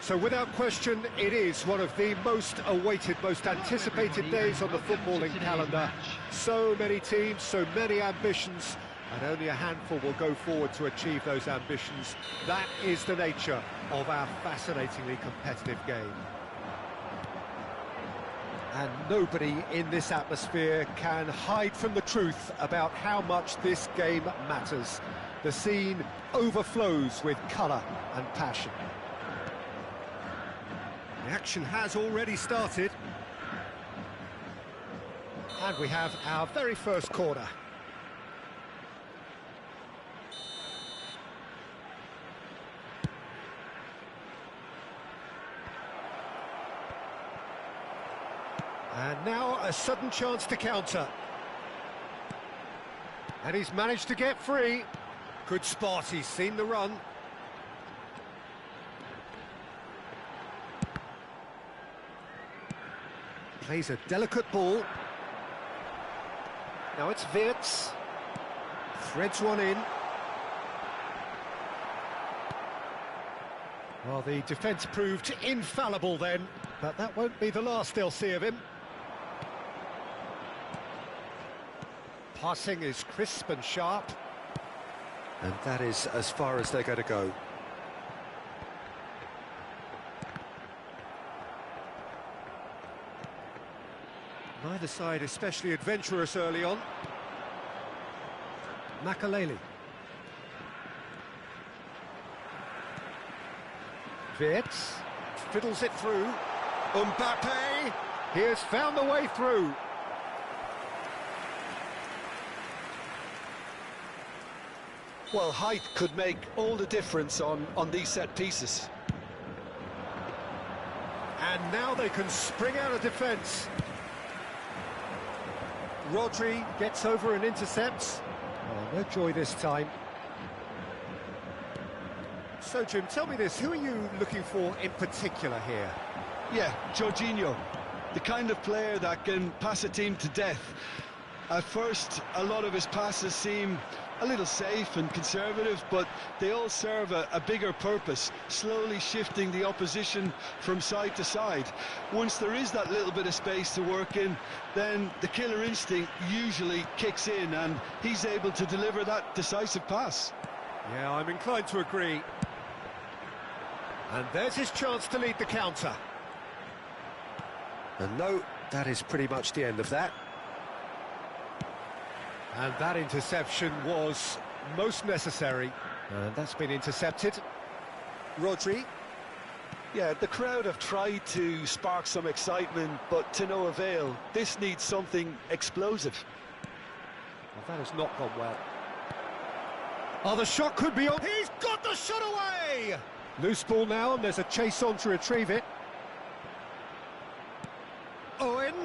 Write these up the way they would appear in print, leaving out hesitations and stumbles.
So without question, it is one of the most awaited, most anticipated days on the footballing calendar. So many teams, so many ambitions, and only a handful will go forward to achieve those ambitions. That is the nature of our fascinatingly competitive game. And nobody in this atmosphere can hide from the truth about how much this game matters. The scene overflows with colour and passion. The action has already started. And we have our very first corner. And now a sudden chance to counter. And he's managed to get free. Good spot, he's seen the run. Plays a delicate ball. Now it's Wirtz. Threads one in. Well, the defence proved infallible then, but that won't be the last they'll see of him. Passing is crisp and sharp. And that is as far as they're going to go. Neither side especially adventurous early on. Makaleli. Wirtz fiddles it through. Mbappe, he has found the way through. Well, height could make all the difference on these set pieces. And now they can spring out of defence. Rodri gets over and intercepts. Oh, no joy this time. So, Jim, tell me this, who are you looking for in particular here? Yeah, Jorginho, the kind of player that can pass a team to death. At first, a lot of his passes seem a little safe and conservative, but they all serve a bigger purpose, slowly shifting the opposition from side to side. Once there is that little bit of space to work in, then the killer instinct usually kicks in, and he's able to deliver that decisive pass. Yeah, I'm inclined to agree. And there's his chance to lead the counter. And no, that is pretty much the end of that. And that interception was most necessary. And that's been intercepted. Rodri. Yeah, the crowd have tried to spark some excitement, but to no avail. This needs something explosive. Well, that has not gone well. Oh, the shot could be on. He's got the shot away! Loose ball now, and there's a chase on to retrieve it. Owen,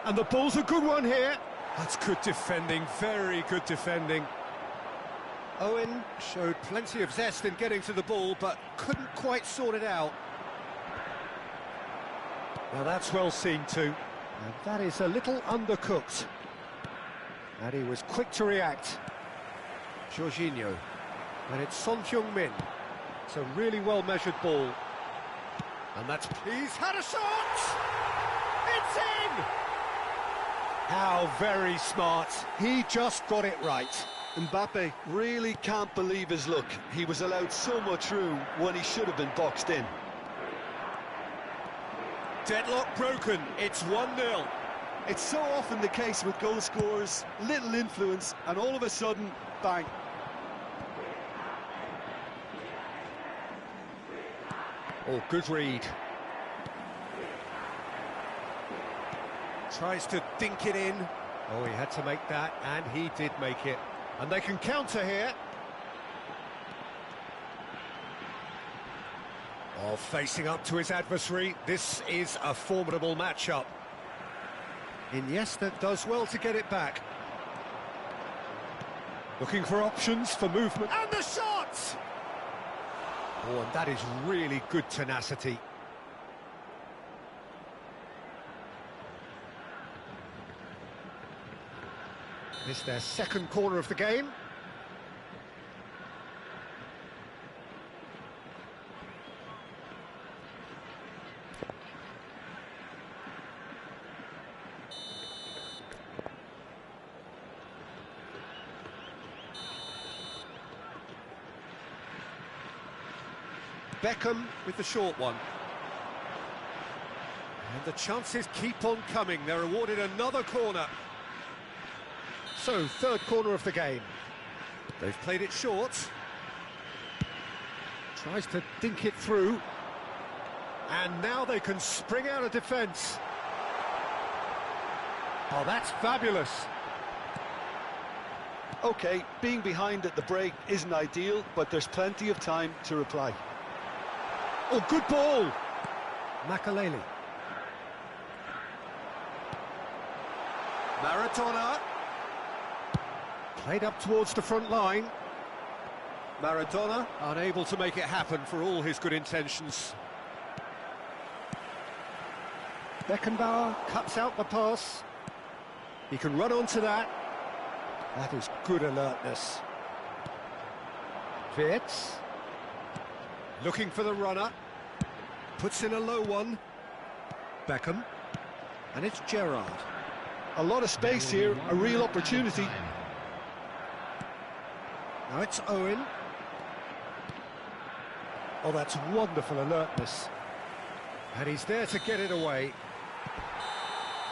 and the ball's a good one here. That's good defending, very good defending. Owen showed plenty of zest in getting to the ball, but couldn't quite sort it out. Now that's well seen too. And that is a little undercooked. And he was quick to react. Jorginho. And it's Son Heung-min. It's a really well-measured ball. And that's... He's had a shot! It's in! How very smart. He just got it right. Mbappe really can't believe his luck. He was allowed so much room when he should have been boxed in. Deadlock broken. It's 1-0. It's so often the case with goal scorers, little influence, and all of a sudden, bang. Oh, good read. Tries to dink it in. Oh, he had to make that, and he did make it. And they can counter here. Oh, facing up to his adversary. This is a formidable matchup. Iniesta does well to get it back. Looking for options for movement. And the shot! Oh, and that is really good tenacity. It's their second corner of the game. Beckham with the short one. And the chances keep on coming. They're awarded another corner. So, third corner of the game. They've played it short. Tries to dink it through. And now they can spring out of defence. Oh, that's fabulous. OK, being behind at the break isn't ideal, but there's plenty of time to reply. Oh, good ball. Makaleli. Maradona. Played up towards the front line. Maradona unable to make it happen for all his good intentions. Beckenbauer cuts out the pass. He can run onto that. That is good alertness. Wirtz. Looking for the runner. Puts in a low one. Beckham. And it's Gerrard. A lot of space here, a real opportunity. Now it's Owen. Oh, that's wonderful alertness. And he's there to get it away.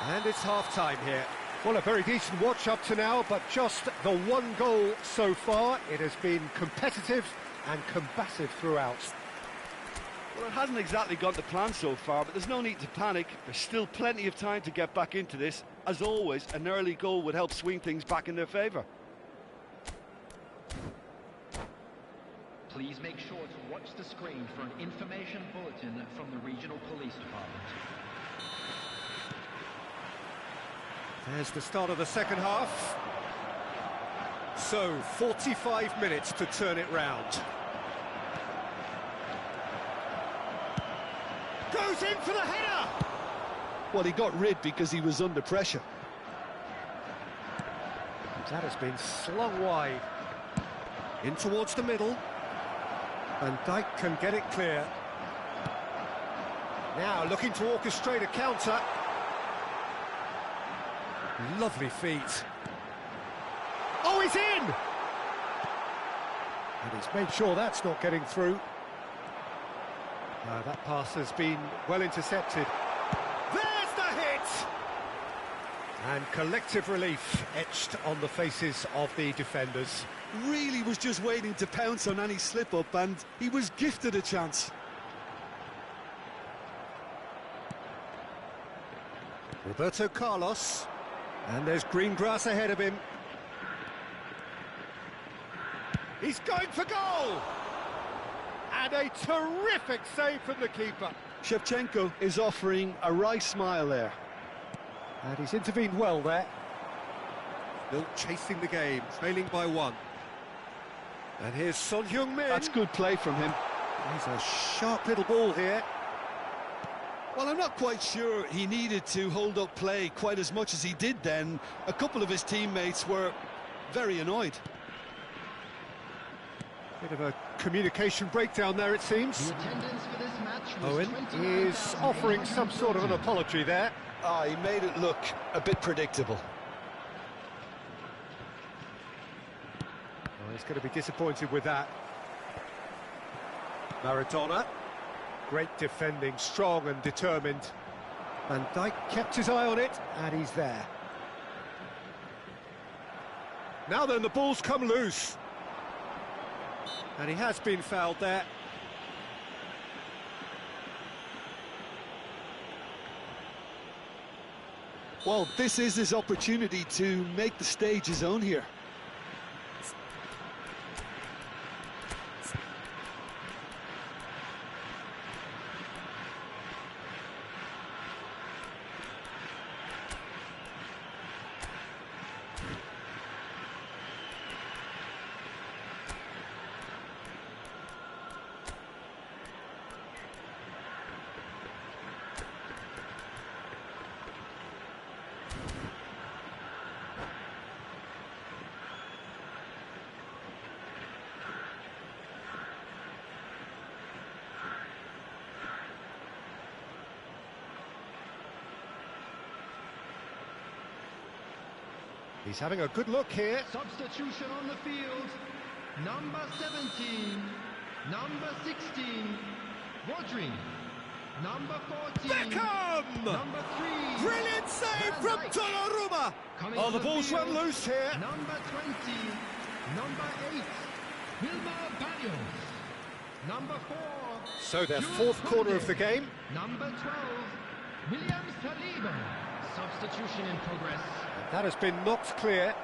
And it's half-time here. Well, a very decent watch up to now, but just the one goal so far. It has been competitive and combative throughout. Well, it hasn't exactly gone to plan so far, but there's no need to panic. There's still plenty of time to get back into this. As always, an early goal would help swing things back in their favour. Please make sure to watch the screen for an information bulletin from the regional police department. There's the start of the second half. So, 45 minutes to turn it round. Goes in for the header! Well, he got rid because he was under pressure. That has been slung wide. In towards the middle. Van Dijk can get it clear. Now looking to orchestrate a counter. Lovely feet. Oh, he's in! And he's made sure that's not getting through. That pass has been well intercepted. There's the hit! And collective relief etched on the faces of the defenders. Really was just waiting to pounce on any slip-up, and he was gifted a chance. Roberto Carlos. And there's green grass ahead of him. He's going for goal! And a terrific save from the keeper. Shevchenko is offering a wry smile there. And he's intervened well there. Still chasing the game, trailing by one. And here's Son Heung-min. That's good play from him. He's a sharp little ball here. Well, I'm not quite sure he needed to hold up play quite as much as he did then. A couple of his teammates were very annoyed. Bit of a communication breakdown there, it seems. The attendance for this match was Owen is offering some sort of an apology there. He made it look a bit predictable. Oh, he's going to be disappointed with that. Maradona. Great defending, strong and determined. Van Dijk kept his eye on it, and he's there. Now then, the ball's come loose. And he has been fouled there. Well, this is his opportunity to make the stage his own here. He's having a good look here. Substitution on the field. Number 17, Number 16, Rodri. Number 14, Beckham! Number 3, Brilliant save Van from Dijk. Donnarumma! Coming Oh, on the ball's field, run loose here. Number 20, Number 8, Wilmar Barrios. Number 4, So their Jules fourth corner of the Koundé. game. Number 12, William Saliba. Substitution in progress. That has been knocked clear.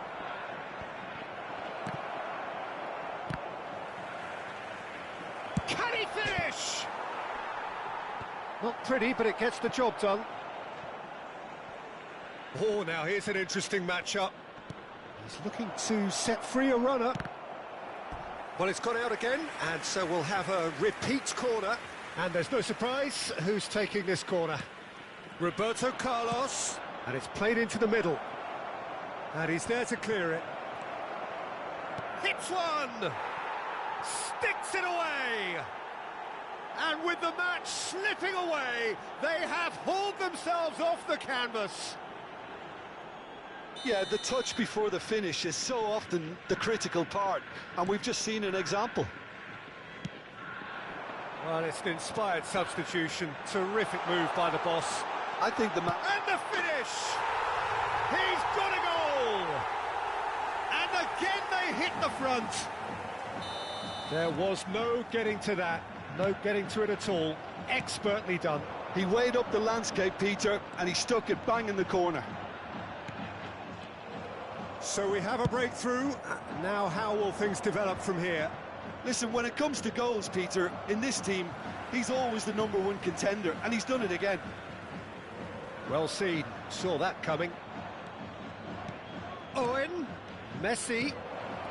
Can he finish? Not pretty, but it gets the job done. Oh, now here's an interesting matchup. He's looking to set free a runner. Well, it's gone out again, and so we'll have a repeat corner. And there's no surprise who's taking this corner. Roberto Carlos, and it's played into the middle. And he's there to clear it. Hits one! Sticks it away! And with the match slipping away, they have hauled themselves off the canvas. Yeah, the touch before the finish is so often the critical part, and we've just seen an example. Well, it's an inspired substitution. Terrific move by the boss. I think the And the finish! He's got a goal! And again they hit the front. There was no getting to that. No getting to it at all. Expertly done. He weighed up the landscape, Peter, and he stuck it bang in the corner. So we have a breakthrough. Now how will things develop from here? Listen, when it comes to goals, Peter, in this team, he's always the #1 contender, and he's done it again. Well seen. Saw that coming. Owen. Messi.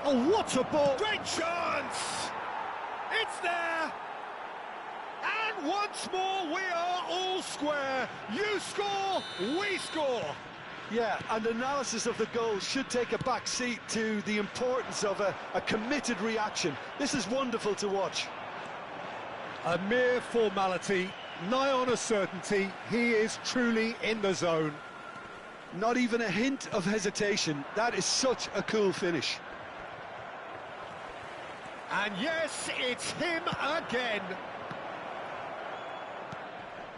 Oh, what a ball! Great chance! It's there! And once more, we are all square. You score, we score. Yeah, and analysis of the goal should take a back seat to the importance of a committed reaction. This is wonderful to watch. A mere formality, nigh on a certainty. He is truly in the zone. Not even a hint of hesitation. That is such a cool finish. And yes, it's him again.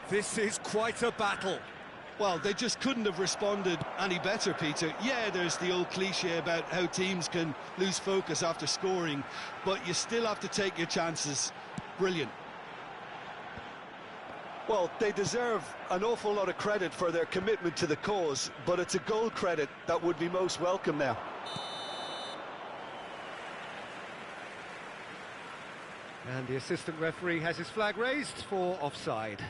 This is quite a battle. Well, they just couldn't have responded any better, Peter. Yeah, there's the old cliche about how teams can lose focus after scoring, but you still have to take your chances. Brilliant. Well, they deserve an awful lot of credit for their commitment to the cause, but it's a goal credit that would be most welcome now. And the assistant referee has his flag raised for offside.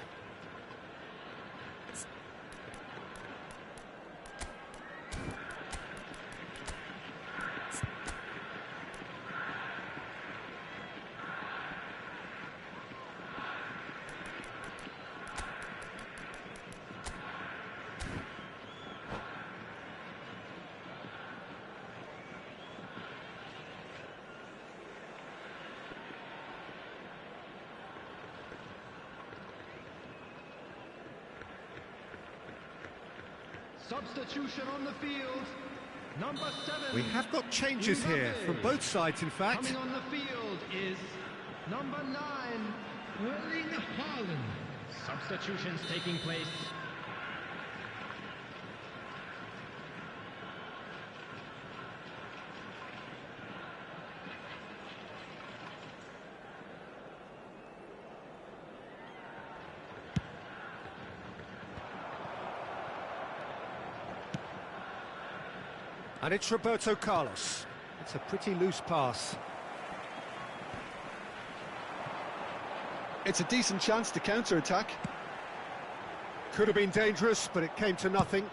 Substitution on the field. Number 7. We have got changes here from both sides, in fact. Coming on the field is number 9, Erling Haaland. Substitutions taking place. And it's Roberto Carlos. It's a pretty loose pass. It's a decent chance to counter-attack. Could have been dangerous, but it came to nothing.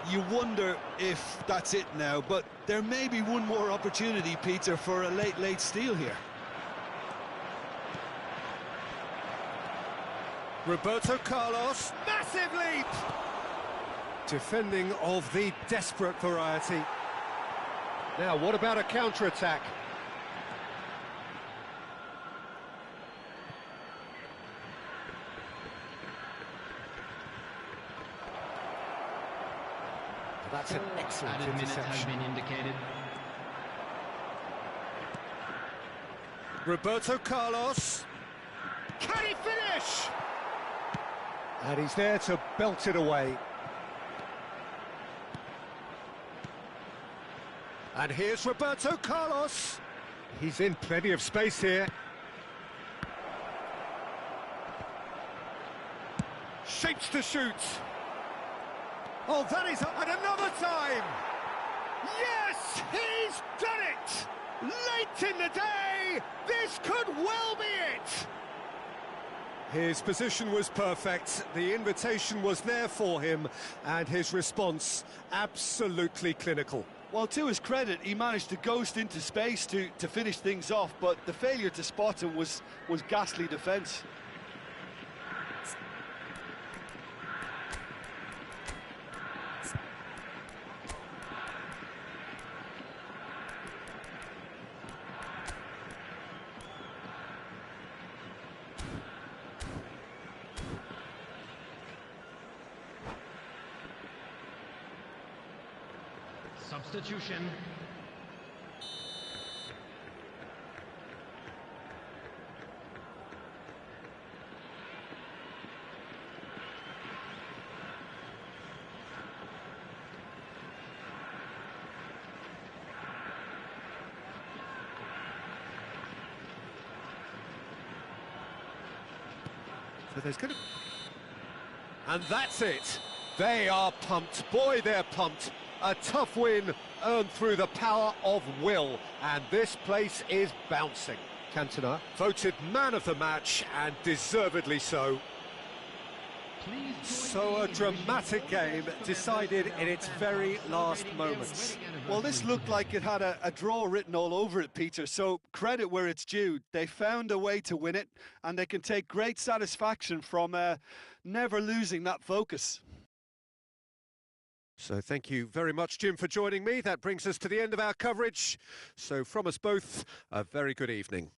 You wonder if that's it now, but there may be one more opportunity, Peter, for a late steal here. Roberto Carlos, massive leap! Defending of the desperate variety. Now, what about a counter-attack? That's an excellent Added minute has interception. been indicated. Roberto Carlos. Can he finish? And he's there to belt it away. And here's Roberto Carlos. He's in plenty of space here. Shapes to shoot. Oh, that is... And another time! Yes, he's done it! Late in the day, this could well be it! His position was perfect, the invitation was there for him, and his response absolutely clinical. Well, to his credit, he managed to ghost into space to finish things off, but the failure to spot him was ghastly defence. Substitution. So there's going to... And that's it. They are pumped. Boy, they're pumped. A tough win earned through the power of will, and this place is bouncing. Cantona voted man of the match, and deservedly so. So a dramatic game decided in its very last moments. Well, this looked like it had a draw written all over it, Peter, so credit where it's due. They found a way to win it, and they can take great satisfaction from never losing that focus. So thank you very much, Jim, for joining me. That brings us to the end of our coverage. So from us both, a very good evening.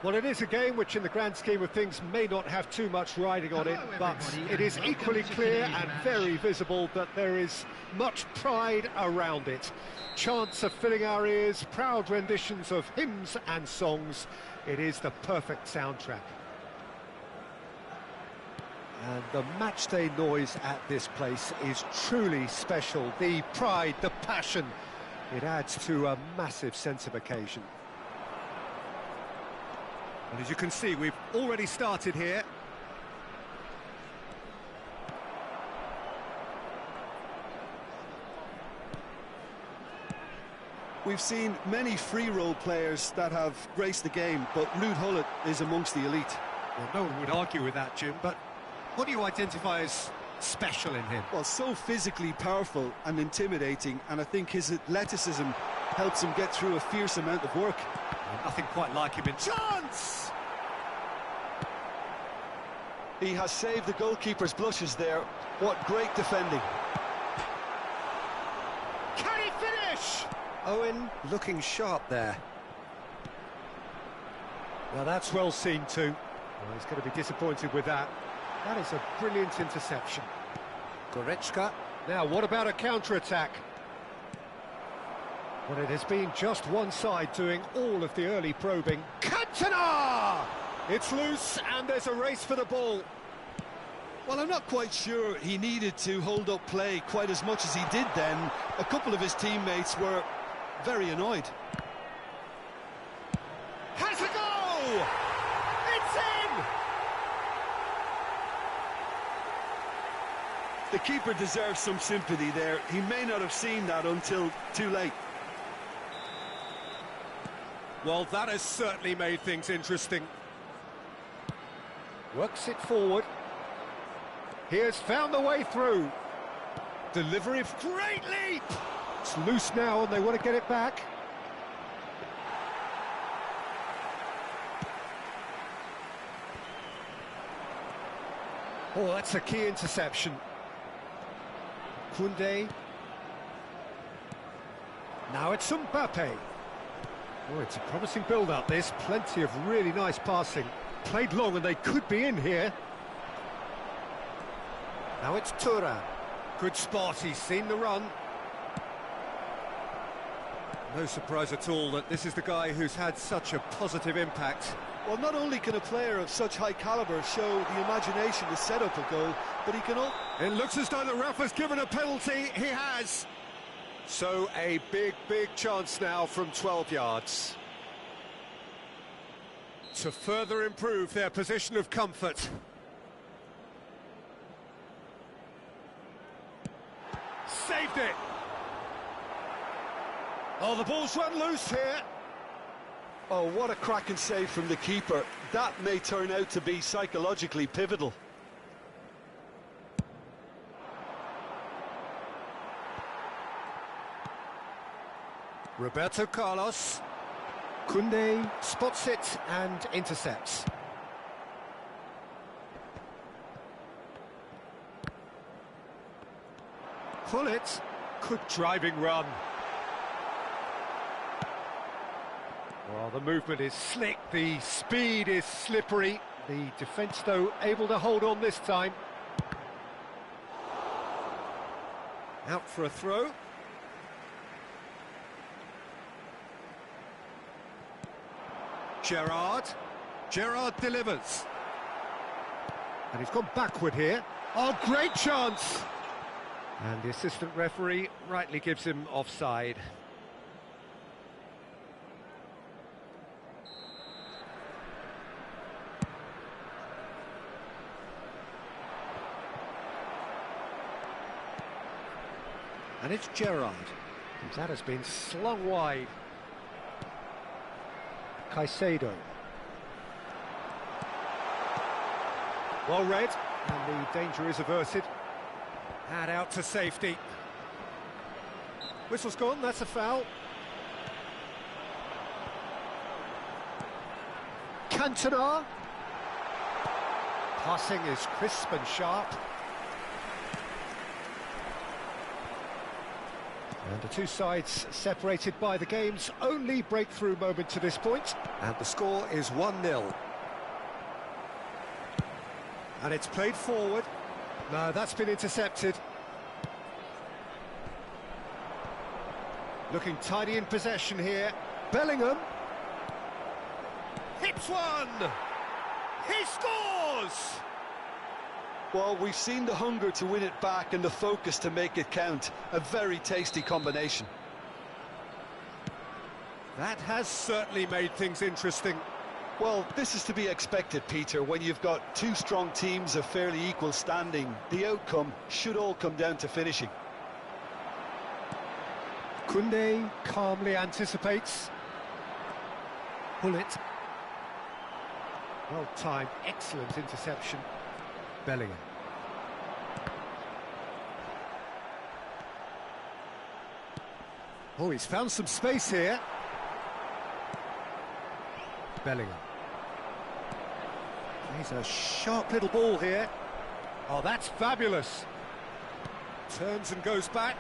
Well, it is a game which, in the grand scheme of things, may not have too much riding on it, but it is equally clear and very visible that there is much pride around it. Chants are filling our ears, proud renditions of hymns and songs. It is the perfect soundtrack. And the matchday noise at this place is truly special. The pride, the passion, it adds to a massive sense of occasion. And as you can see, we've already started here. We've seen many free role players that have graced the game, but Ruud Gullit is amongst the elite. Well, no one would argue with that, Jim, but what do you identify as special in him? Well, so physically powerful and intimidating, and I think his athleticism helps him get through a fierce amount of work. Well, nothing quite like him in chance! He has saved the goalkeeper's blushes there. What great defending. Can he finish? Owen looking sharp there. Now that's well seen too. Well, he's going to be disappointed with that. That is a brilliant interception. Goretzka. Now, what about a counter-attack? Well, it has been just one side doing all of the early probing. Cantona! It's loose, and there's a race for the ball. Well, I'm not quite sure he needed to hold up play quite as much as he did then. A couple of his teammates were very annoyed. Has a goal! It's in! The keeper deserves some sympathy there. He may not have seen that until too late. Well, that has certainly made things interesting. Works it forward. He has found the way through. Delivery of great leap! It's loose now and they want to get it back. Oh, that's a key interception. Koundé. Now it's Mbappe. Oh, it's a promising build-up, this. Plenty of really nice passing. Played long and they could be in here. Now it's Thuram. Good spot, he's seen the run. No surprise at all that this is the guy who's had such a positive impact. Well, not only can a player of such high calibre show the imagination to set up a goal, but he can all... It looks as though the ref has given a penalty. He has. So a big, big chance now from 12 yards. To further improve their position of comfort. Saved it. Oh, the ball's run loose here. Oh, what a cracking save from the keeper. That may turn out to be psychologically pivotal. Roberto Carlos. Koundé spots it and intercepts. Gullit. Good driving run. Well, the movement is slick, the speed is slippery. The defence, though, able to hold on this time. Out for a throw. Gerrard delivers. And he's gone backward here. Oh, great chance! And the assistant referee rightly gives him offside. And it's Gerrard. That has been slung wide. Caicedo. Well read, and the danger is averted. And out to safety. Whistle's gone, that's a foul. Cantona. Passing is crisp and sharp. And the two sides separated by the game's only breakthrough moment to this point. And the score is 1-0. And it's played forward. No, that's been intercepted. Looking tidy in possession here. Bellingham. Hits one! He scores! Well, we've seen the hunger to win it back and the focus to make it count. A very tasty combination. That has certainly made things interesting. Well, this is to be expected, Peter. When you've got two strong teams of fairly equal standing, the outcome should all come down to finishing. Koundé calmly anticipates. Bullet. Well timed, excellent interception. Bellingham. Oh, he's found some space here. Bellingham. He's a sharp little ball here. Oh, that's fabulous. Turns and goes back.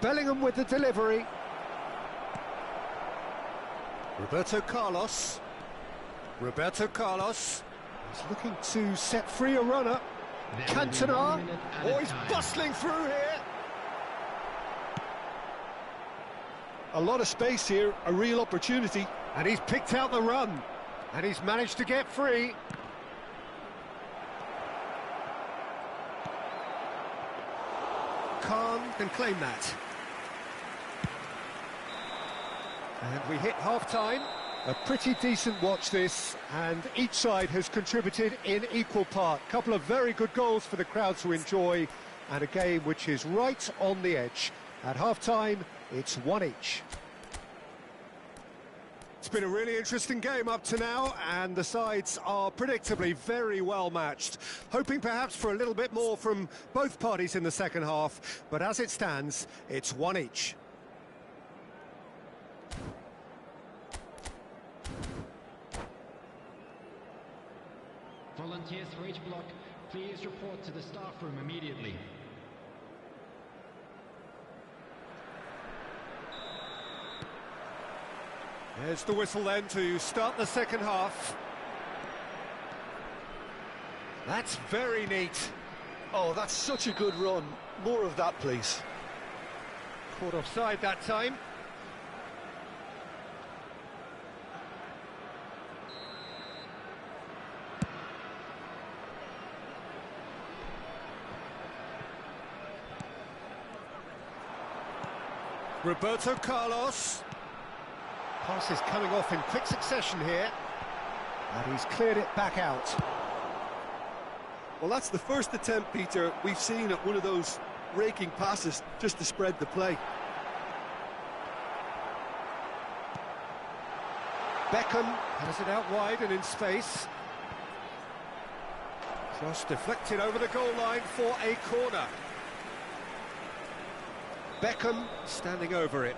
Bellingham with the delivery. Roberto Carlos. He's looking to set free a runner. Cantona. Oh, he's bustling through here. A lot of space here, a real opportunity. And he's picked out the run. And he's managed to get free. Khan can claim that. And we hit half-time. A pretty decent watch this, and each side has contributed in equal part. Couple of very good goals for the crowd to enjoy, and a game which is right on the edge. At half-time, it's one each. It's been a really interesting game up to now, and the sides are predictably very well matched. Hoping perhaps for a little bit more from both parties in the second half, but as it stands, it's one each. Volunteers for each block, please report to the staff room immediately. There's the whistle then to start the second half. That's very neat. Oh, that's such a good run. More of that, please. Caught offside that time. Roberto Carlos. Pass is coming off in quick succession here. And he's cleared it back out. Well, that's the first attempt, Peter, we've seen at one of those raking passes just to spread the play. Beckham has it out wide and in space. Cross deflected over the goal line for a corner. Beckham standing over it.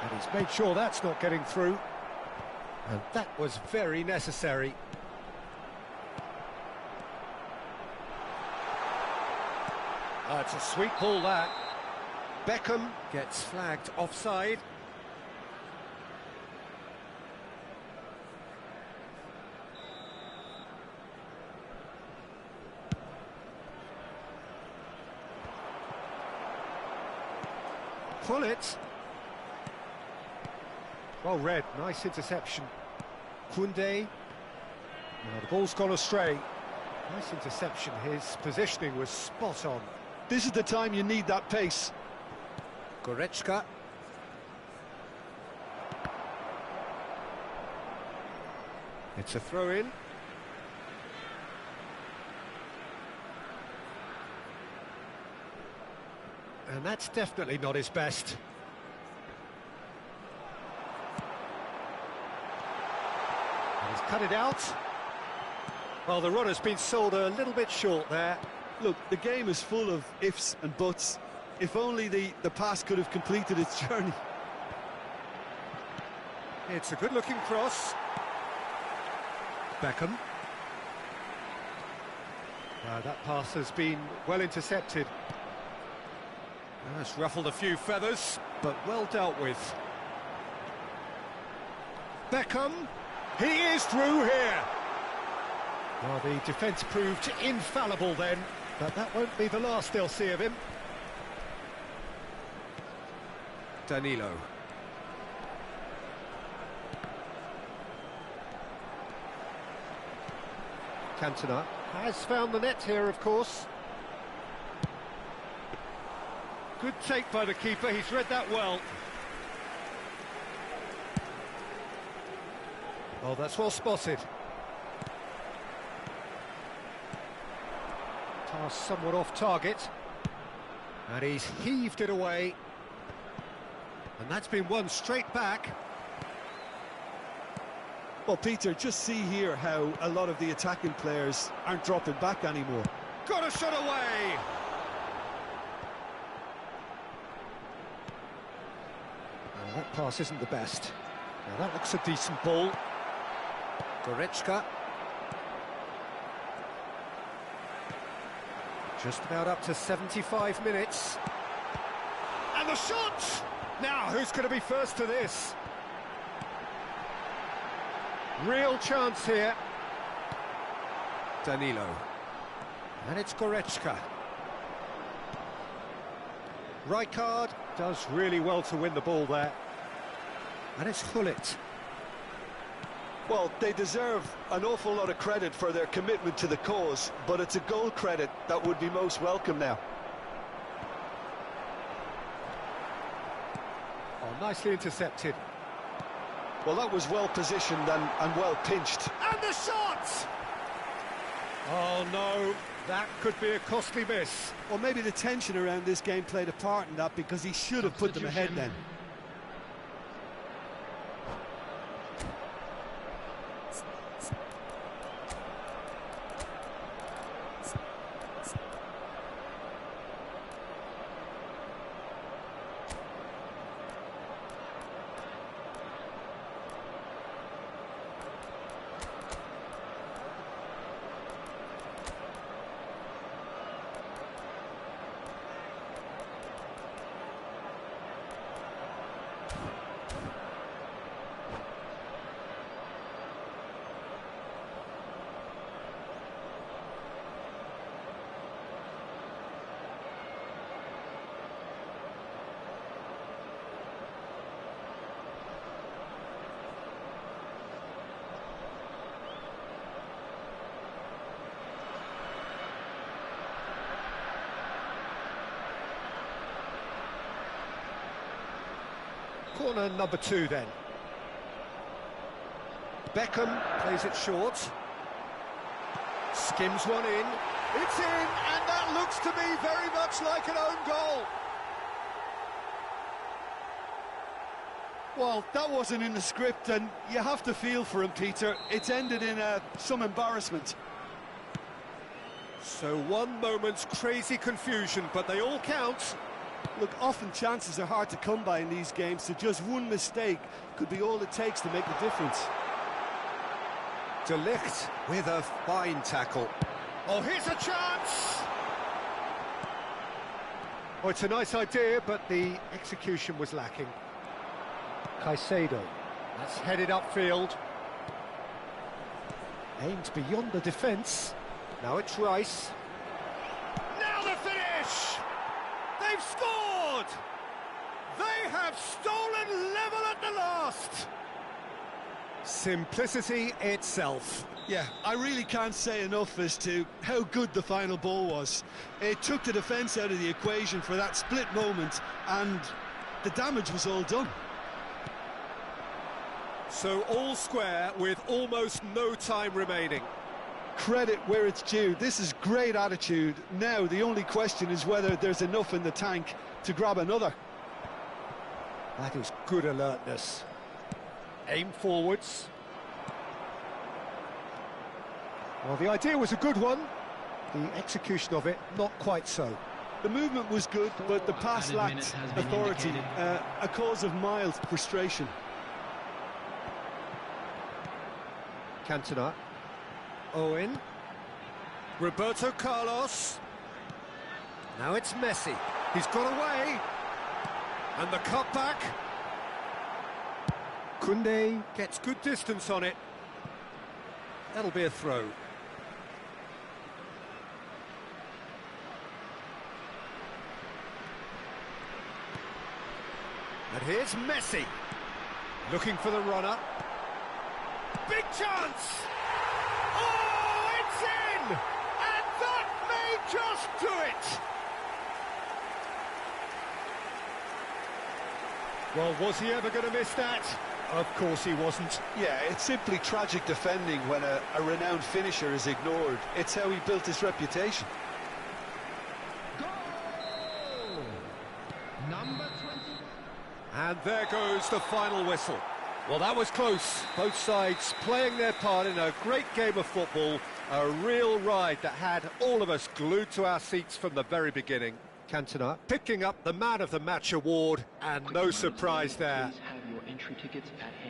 And he's made sure that's not getting through. And that was very necessary. It's a sweet ball, that. Beckham gets flagged offside. Pull it. Well read, nice interception. Koundé. The ball's gone astray. Nice interception, his positioning was spot on. This is the time you need that pace. Goretzka. It's a throw-in. And that's definitely not his best. And he's cut it out. Well, the runner's been sold a little bit short there. Look, the game is full of ifs and buts. If only the pass could have completed its journey. It's a good-looking cross. Beckham. That pass has been well intercepted. That's ruffled a few feathers, but well dealt with. Beckham, he is through here. Well, the defence proved infallible then, but that won't be the last they'll see of him. Danilo. Cantona has found the net here, of course. Good take by the keeper, he's read that well. Oh, that's well spotted. Pass somewhat off target. And he's heaved it away. And that's been won straight back. Well, Peter, just see here how a lot of the attacking players aren't dropping back anymore. Got a shot away! Well, that pass isn't the best. Now that looks a decent ball. Goretzka. Just about up to 75 minutes. And the shot! Now, who's going to be first to this? Real chance here. Danilo. And it's Goretzka. Rijkaard does really well to win the ball there. And it's Gullit. Well, they deserve an awful lot of credit for their commitment to the cause, but it's a goal credit that would be most welcome now. Oh, nicely intercepted. Well, that was well positioned and well pinched. And the shot! Oh no, that could be a costly miss. Or maybe the tension around this game played a part in that, because he should have put them ahead then. Corner number 2 then. Beckham plays it short. Skims one in. It's in, and that looks to me very much like an own goal. Well, that wasn't in the script, and you have to feel for him, Peter. It's ended in some embarrassment. So one moment's crazy confusion, but they all count. Look, often chances are hard to come by in these games, so just one mistake could be all it takes to make the difference. De Ligt with a fine tackle. Oh, here's a chance! Oh, it's a nice idea, but the execution was lacking. Caicedo, that's headed upfield. Aimed beyond the defence. Now it's Rice. Now the finish! They've scored! They have stolen level at the last! Simplicity itself. Yeah, I really can't say enough as to how good the final ball was. It took the defence out of the equation for that split moment, and the damage was all done. So all square with almost no time remaining. Credit where it's due. This is great attitude. Now the only question is whether there's enough in the tank to grab another. That is good alertness. Aim forwards. Well, the idea was a good one. The execution of it, not quite so. The movement was good, but the pass lacked authority, a cause of mild frustration. Cantona. Owen. Roberto Carlos. Now it's Messi. He's got away. And the cutback. Koundé gets good distance on it. That'll be a throw. And here's Messi. Looking for the runner. Big chance! Oh, it's in! And that may just do it! Well, was he ever going to miss that? Of course he wasn't. Yeah, it's simply tragic defending when a renowned finisher is ignored. It's how he built his reputation. Goal! Number 20. And there goes the final whistle. Well, that was close. Both sides playing their part in a great game of football. A real ride that had all of us glued to our seats from the very beginning. Cantona picking up the Man of the Match award, and no surprise there.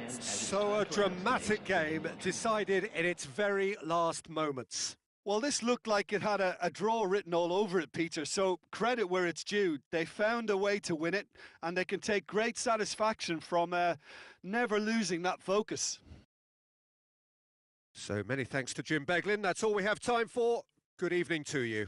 So a dramatic game decided in its very last moments. Well, this looked like it had a draw written all over it, Peter, so credit where it's due. They found a way to win it, and they can take great satisfaction from never losing that focus. So many thanks to Jim Beglin. That's all we have time for. Good evening to you.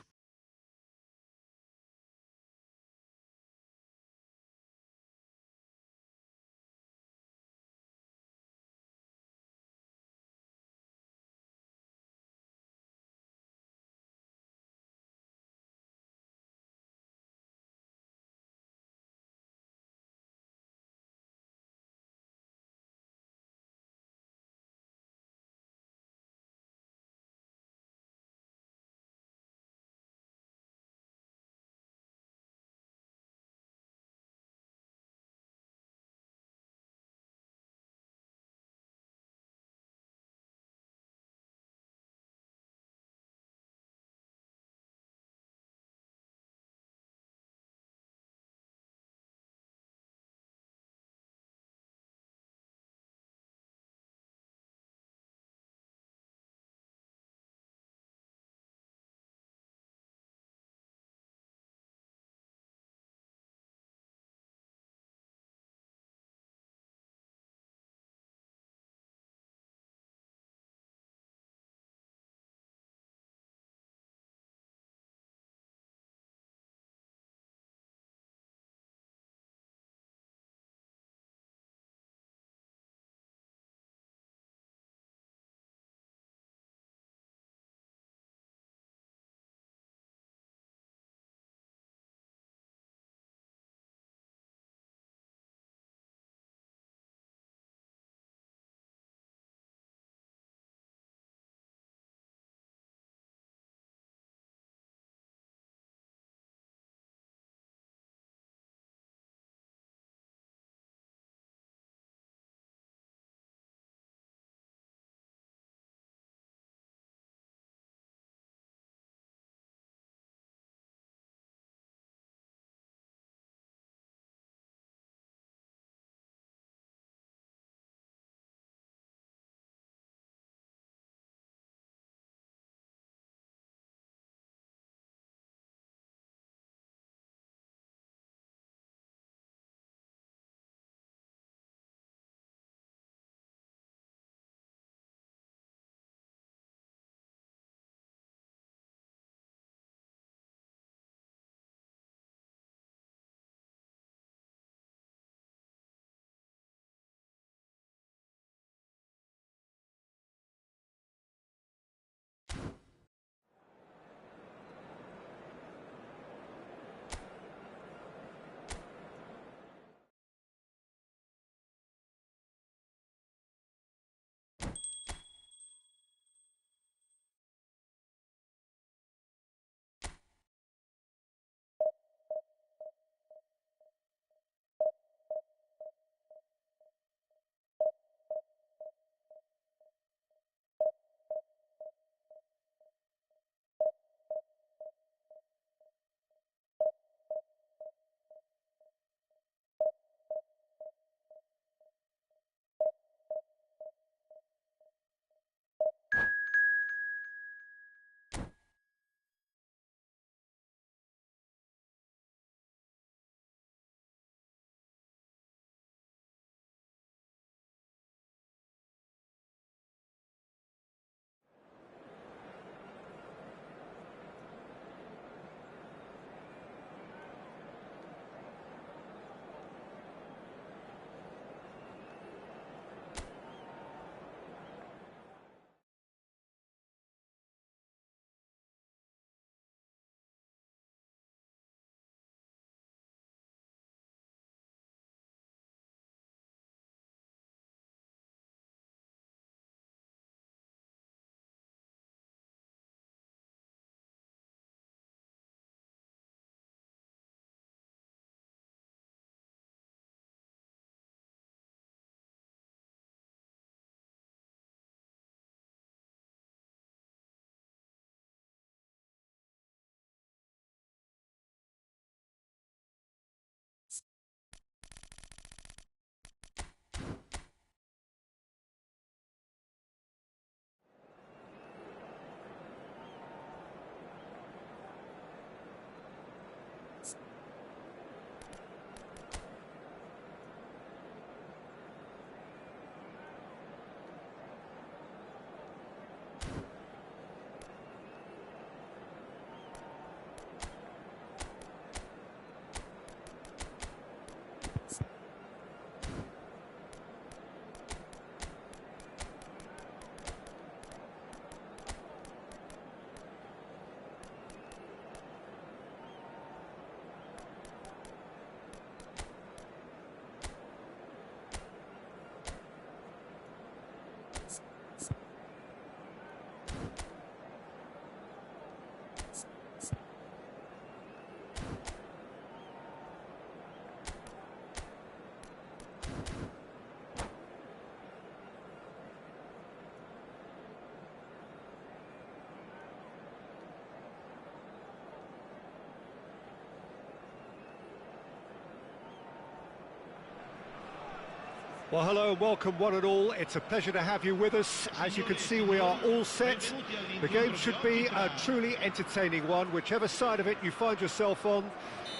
Well, hello and welcome one and all. It's a pleasure to have you with us. As you can see, we are all set. The game should be a truly entertaining one, whichever side of it you find yourself on.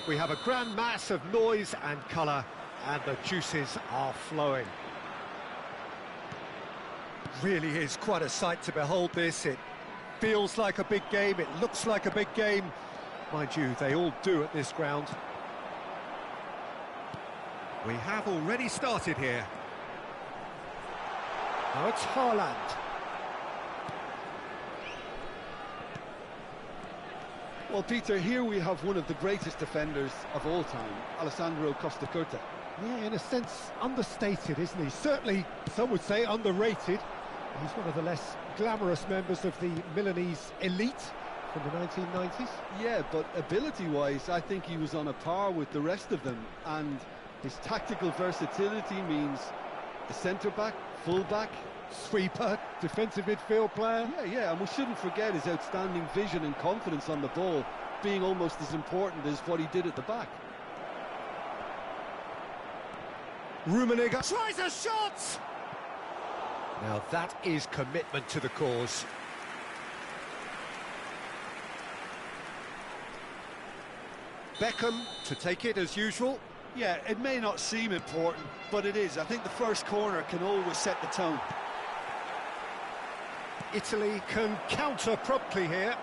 We have a grand mass of noise and colour, and the juices are flowing. Really is quite a sight to behold this. It feels like a big game, it looks like a big game. Mind you, they all do at this ground. We have already started here. Now it's Haaland. Well, Peter, here we have one of the greatest defenders of all time, Alessandro Costa Curta. Yeah, in a sense, understated, isn't he? Certainly, some would say underrated. He's one of the less glamorous members of the Milanese elite from the 1990s. Yeah, but ability-wise, I think he was on a par with the rest of them, and his tactical versatility means a centre-back, full-back, sweeper, defensive midfield player. Yeah, and we shouldn't forget his outstanding vision and confidence on the ball, being almost as important as what he did at the back. Rummenigge tries a shot! Now that is commitment to the cause. Beckham to take it as usual. Yeah, it may not seem important, but it is. I think the first corner can always set the tone. Italy can counter promptly here.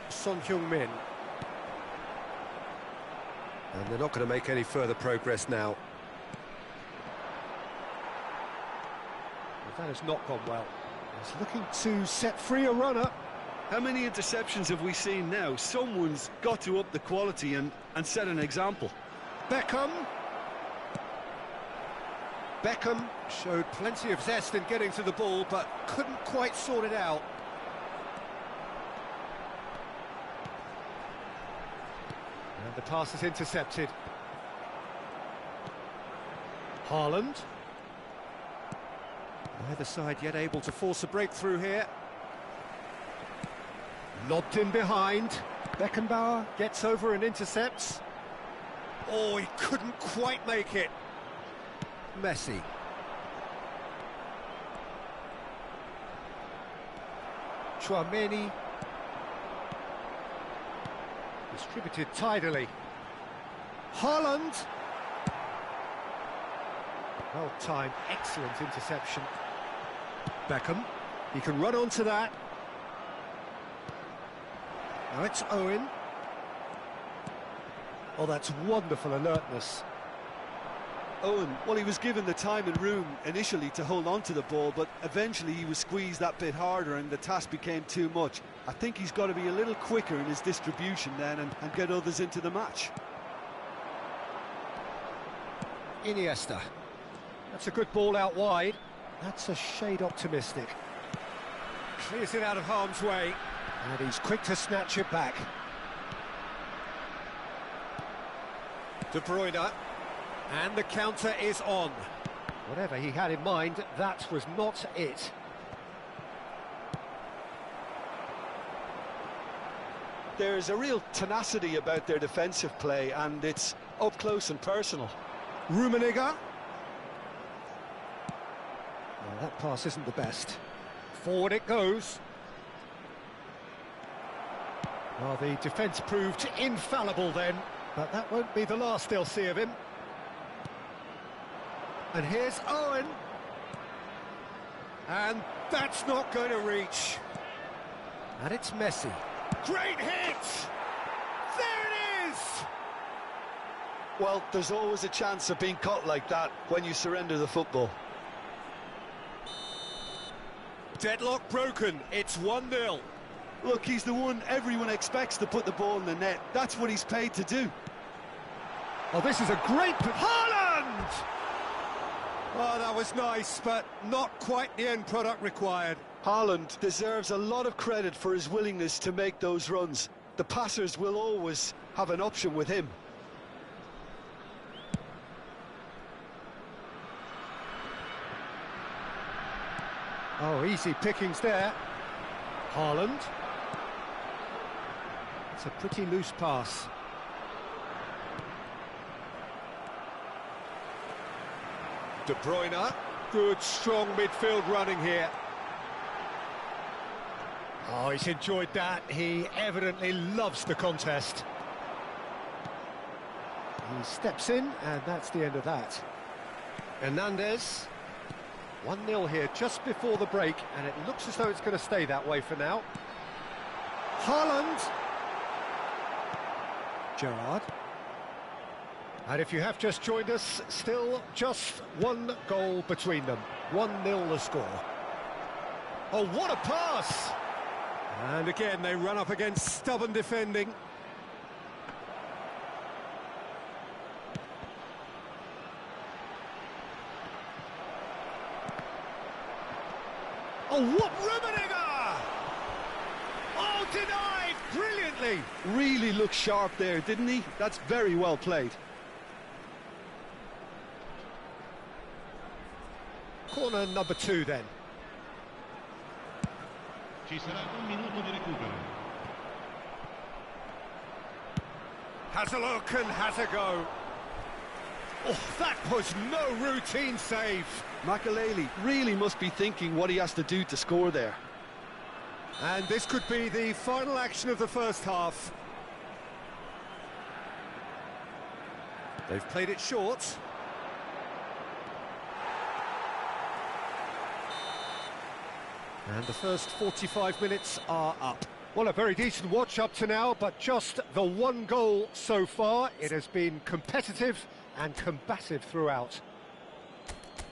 Son Heung-min. And they're not going to make any further progress now. Well, that has not gone well. He's looking to set free a runner. How many interceptions have we seen now? Someone's got to up the quality and set an example. Beckham showed plenty of zest in getting to the ball, but couldn't quite sort it out. And the pass is intercepted. Haaland. Neither side yet able to force a breakthrough here. Lobbed in behind. Beckenbauer gets over and intercepts. Oh, he couldn't quite make it. Messi. Tchouaméni. Distributed tidily. Haaland. Well timed, excellent interception. Beckham. He can run onto that. Now it's Owen. Oh, that's wonderful alertness. Owen, well, he was given the time and room initially to hold on to the ball, but eventually he was squeezed that bit harder and the task became too much. I think he's got to be a little quicker in his distribution then and get others into the match. Iniesta. That's a good ball out wide. That's a shade optimistic. Clears it out of harm's way. And he's quick to snatch it back. De Bruyne. And the counter is on. Whatever he had in mind, that was not it. There's a real tenacity about their defensive play, and it's up close and personal. Rummenigge. Well, that pass isn't the best. Forward it goes. Well, the defence proved infallible then, but that won't be the last they'll see of him. And here's Owen. And that's not going to reach. And it's Messi. Great hit! There it is! Well, there's always a chance of being caught like that when you surrender the football. Deadlock broken. It's 1-0. Look, he's the one everyone expects to put the ball in the net. That's what he's paid to do. Oh, this is a great... Haaland! Oh, that was nice, but not quite the end product required. Haaland deserves a lot of credit for his willingness to make those runs. The passers will always have an option with him. Oh, easy pickings there. Haaland. It's a pretty loose pass. De Bruyne, good strong midfield running here. Oh, he's enjoyed that. He evidently loves the contest. He steps in, and that's the end of that. Hernandez. 1-0 here just before the break, and it looks as though it's going to stay that way for now. Haaland. Gerrard. And if you have just joined us, still just one goal between them. 1-0 the score. Oh, what a pass! And again, they run up against stubborn defending. Oh, what Rummenigge! Oh, denied brilliantly! Really looked sharp there, didn't he? That's very well played. Corner number 2 then. Ci sarà un minuto di recupero. Has a look and has a go. Oh, that was no routine save. Makelele really must be thinking what he has to do to score there. And this could be the final action of the first half. They've played it short. And the first 45 minutes are up. Well, a very decent watch up to now, but just the one goal so far. It has been competitive and combative throughout.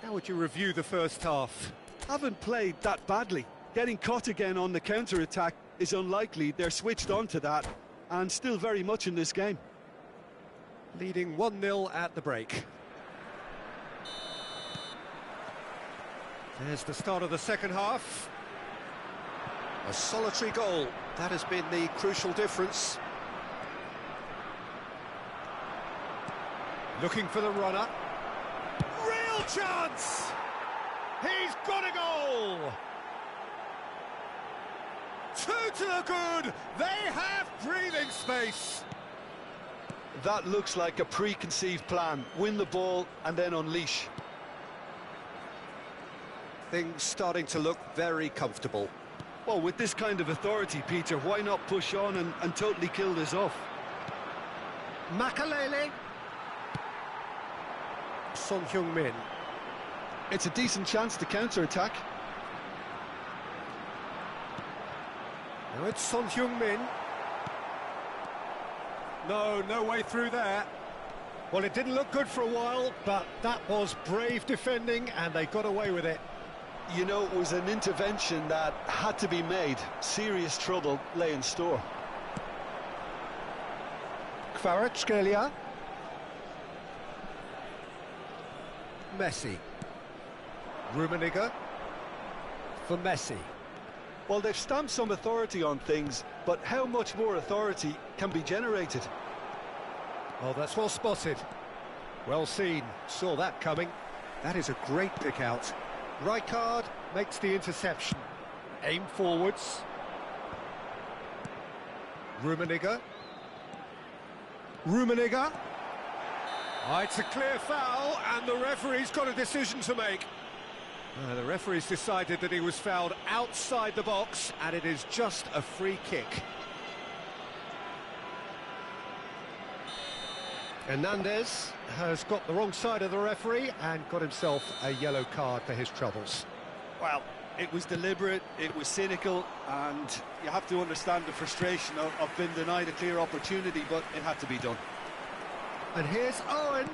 How would you review the first half? Haven't played that badly. Getting caught again on the counter-attack is unlikely. They're switched on to that, and still very much in this game. Leading 1-0 at the break. There's the start of the second half. A solitary goal, that has been the crucial difference. Looking for the runner. Real chance! He's got a goal! 2 to the good! They have breathing space! That looks like a preconceived plan. Win the ball and then unleash. Things starting to look very comfortable. Well, with this kind of authority, Peter, why not push on and totally kill this off? Makelele. Son Heung-min. It's a decent chance to counter-attack. Now it's Son Heung-min. No way through there. Well, it didn't look good for a while, but that was brave defending, and they got away with it. You know, it was an intervention that had to be made. Serious trouble lay in store. Kvaratskhelia. Messi. Rummenigge. For Messi. Well, they've stamped some authority on things, but how much more authority can be generated? Oh, that's well spotted. Well seen. Saw that coming. That is a great pick out. Rijkaard makes the interception. Aim forwards. Rummenigge. Rummenigge. Oh, it's a clear foul, and the referee's got a decision to make. The referee's decided that he was fouled outside the box, and it is just a free kick. Hernandez has got the wrong side of the referee and got himself a yellow card for his troubles. Well, it was deliberate, it was cynical, and you have to understand the frustration of being denied a clear opportunity, but it had to be done. And here's Owen.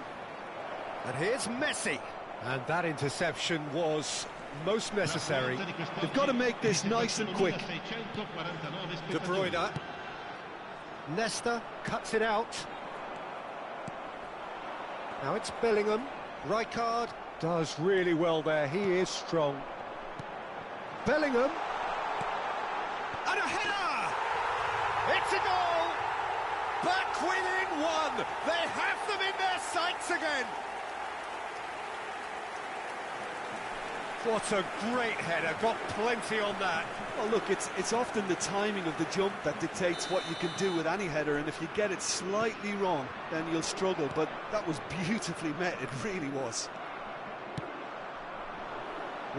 And here's Messi. And that interception was most necessary. They've got to make this nice and quick. De Bruyne. Nesta cuts it out. Now it's Bellingham. Rijkaard does really well there. He is strong. Bellingham. And a header! It's a goal! Back within one! They have them in their sights again! What a great header, got plenty on that. Well, look, it's often the timing of the jump that dictates what you can do with any header, and if you get it slightly wrong, then you'll struggle, but that was beautifully met, it really was.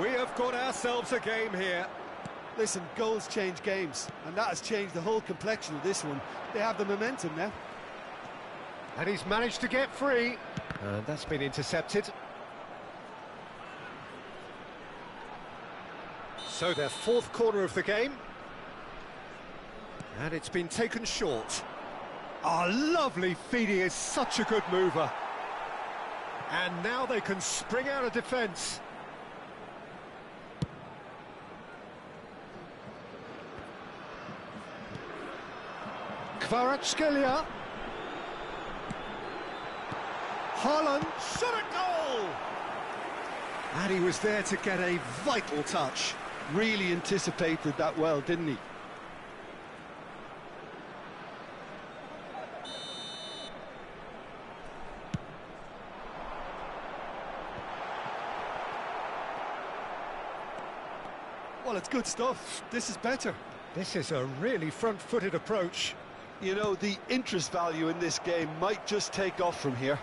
We have got ourselves a game here. Listen, goals change games, and that has changed the whole complexion of this one. They have the momentum now. And he's managed to get free. And that's been intercepted. So their fourth corner of the game. And it's been taken short. Ah, lovely feed, he is such a good mover. And now they can spring out of defence. Kvaratskhelia. Haaland, shot at goal! And he was there to get a vital touch. Really anticipated that well, didn't he? Well, it's good stuff. This is better. This is a really front-footed approach. You know, the interest value in this game might just take off from here.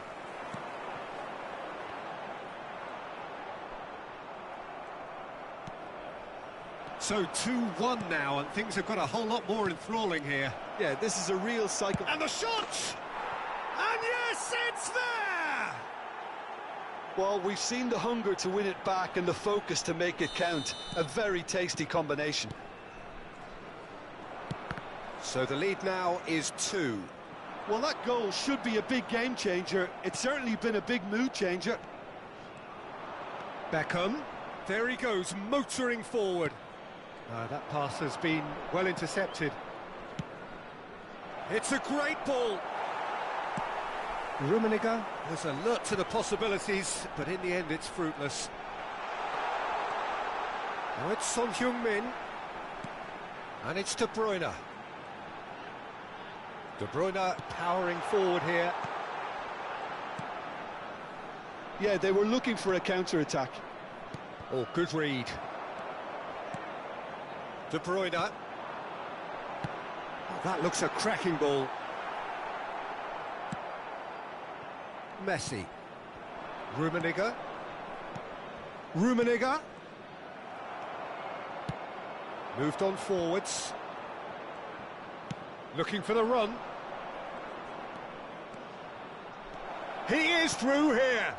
So 2-1 now, and things have got a whole lot more enthralling here. Yeah, this is a real cycle. And the shot! And yes, it's there! Well, we've seen the hunger to win it back and the focus to make it count. A very tasty combination. So the lead now is 2. Well, that goal should be a big game changer. It's certainly been a big mood changer. Beckham, there he goes, motoring forward. That pass has been well intercepted. It's a great ball. Rummenigge was alert to the possibilities, but in the end it's fruitless. Now it's Son Heung-min. And it's De Bruyne. De Bruyne powering forward here. Yeah, they were looking for a counter-attack. Oh, good read. De Bruyne. Oh, that looks a cracking ball. Messi. Rummenigge. Rummenigge. Moved on forwards. Looking for the run. He is through here.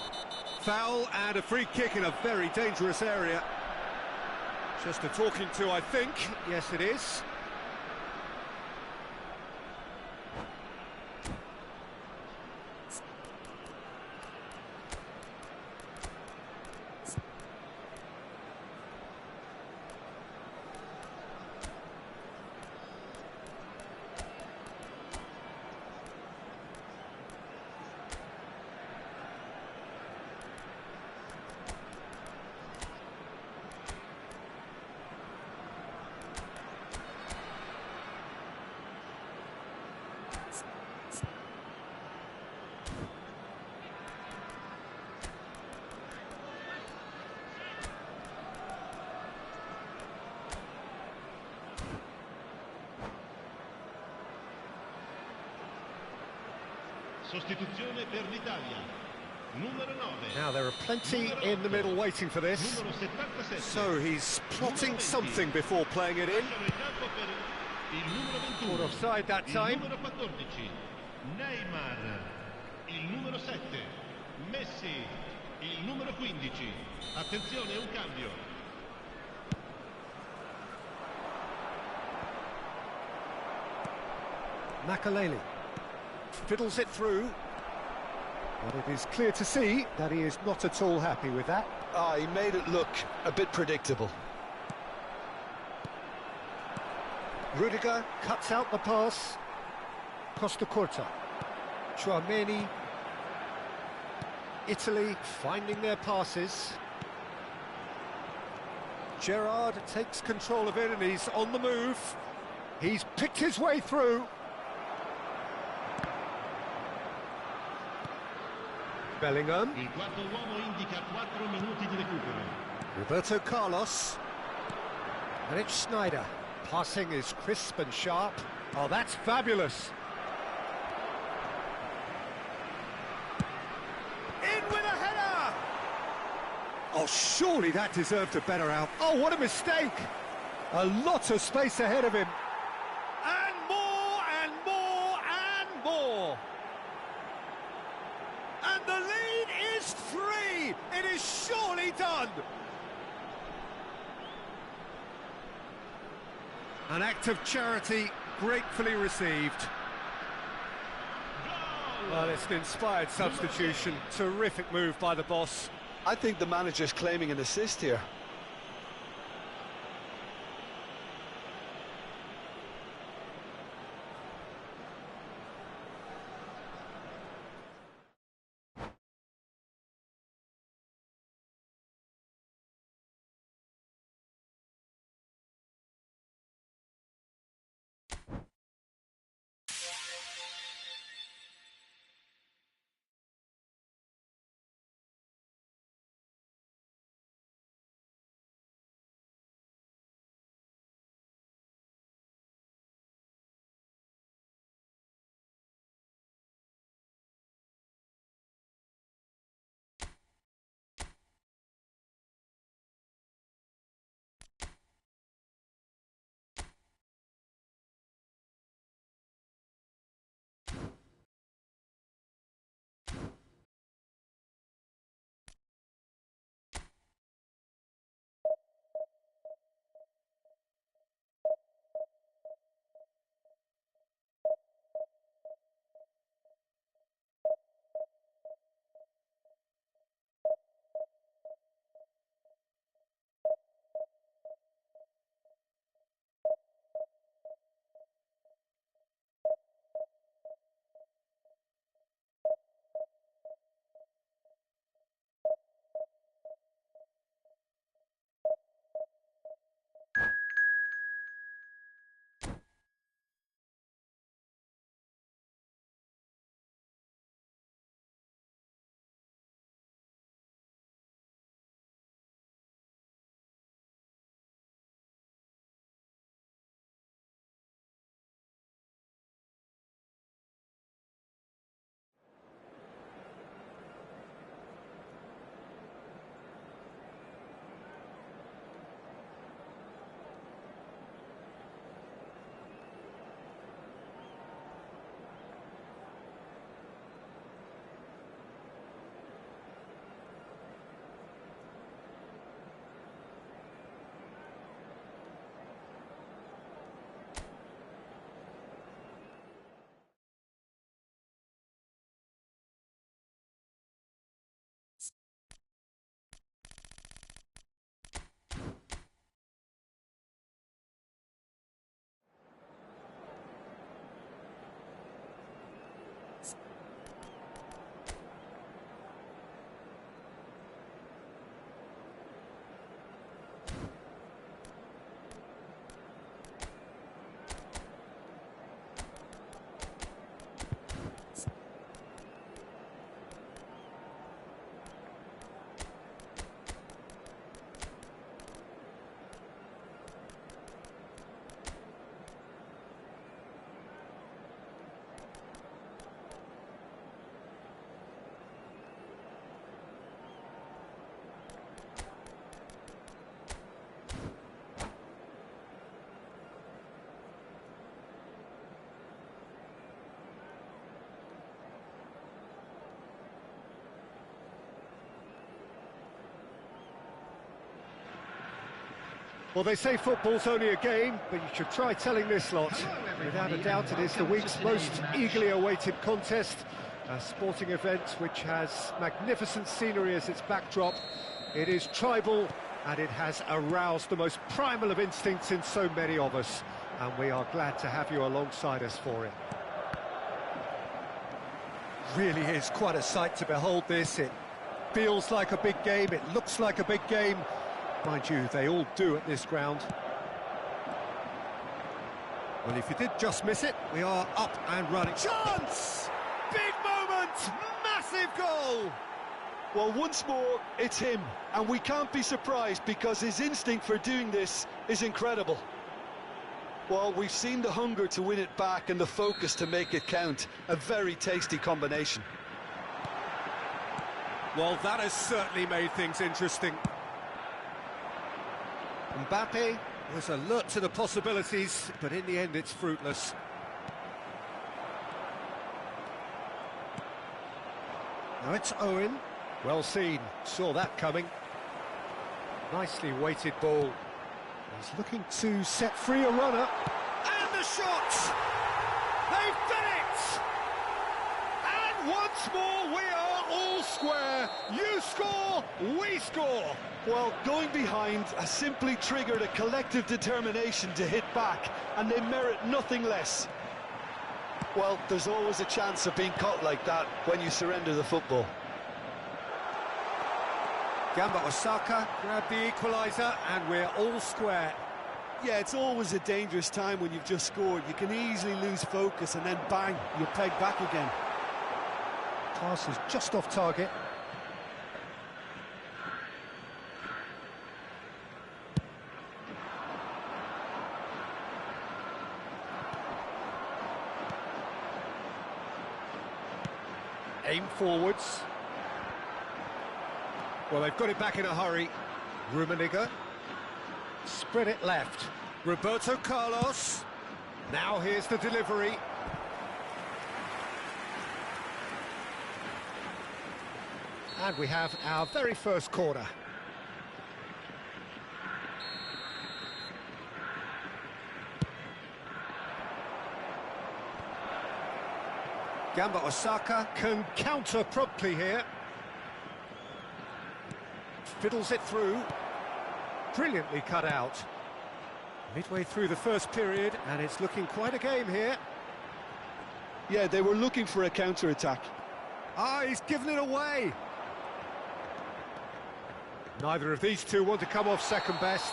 Foul and a free kick in a very dangerous area. Just a talking to, I think. Yes, it is. Sostituzione per l'Italia. Numero 9. Now there are plenty in the middle waiting for this. So he's plotting something before playing it in. Caught offside that time. Il numero 14. Neymar. Il numero 7. Messi. Il numero 15. Attenzione, un cambio. Makaleli fiddles it through, but it is clear to see that he is not at all happy with that. Ah, he made it look a bit predictable. Rudiger cuts out the pass. Costa Curta. Chouameni. Italy finding their passes. Gerrard takes control of it and he's on the move. He's picked his way through. Bellingham. Il quarto uomo indica 4 minuti di recupero. Roberto Carlos. And it's Schneider. Passing is crisp and sharp. Oh, that's fabulous. In with a header! Oh, surely that deserved a better out. Oh, what a mistake! A lot of space ahead of him. And more, and more, and more. And the lead is 3. It is surely done. An act of charity gratefully received. Well, it's an inspired substitution. Terrific move by the boss. I think the manager's claiming an assist here. Well, they say football's only a game, but you should try telling this lot. Without a doubt, it is the week's most eagerly awaited contest. A sporting event which has magnificent scenery as its backdrop. It is tribal, and it has aroused the most primal of instincts in so many of us. And we are glad to have you alongside us for it. Really is quite a sight to behold this. It feels like a big game, it looks like a big game. Mind you, they all do at this ground. Well, if you did just miss it, we are up and running. Chance! Big moment! Massive goal! Well, once more, it's him, and we can't be surprised because his instinct for doing this is incredible. Well, we've seen the hunger to win it back and the focus to make it count. A very tasty combination. Well, that has certainly made things interesting. Mbappe was alert to the possibilities, but in the end it's fruitless. Now it's Owen. Well seen, saw that coming. Nicely weighted ball. He's looking to set free a runner. And the shot! They've done it! And once more we are all square. You score, we score. Well, going behind has simply triggered a collective determination to hit back, and they merit nothing less. Well, there's always a chance of being caught like that when you surrender the football. Gamba Osaka grabbed the equaliser, and we're all square. Yeah, it's always a dangerous time when you've just scored. You can easily lose focus and then bang, you're pegged back again. Pass is just off target. Aim forwards. Well, they've got it back in a hurry. Rummenigge. Spread it left. Roberto Carlos. Now here's the delivery. And we have our very first corner. Gamba Osaka can counter promptly here. Fiddles it through. Brilliantly cut out. Midway through the first period, and it's looking quite a game here. Yeah, they were looking for a counter-attack. Ah, he's given it away. Neither of these two want to come off second best.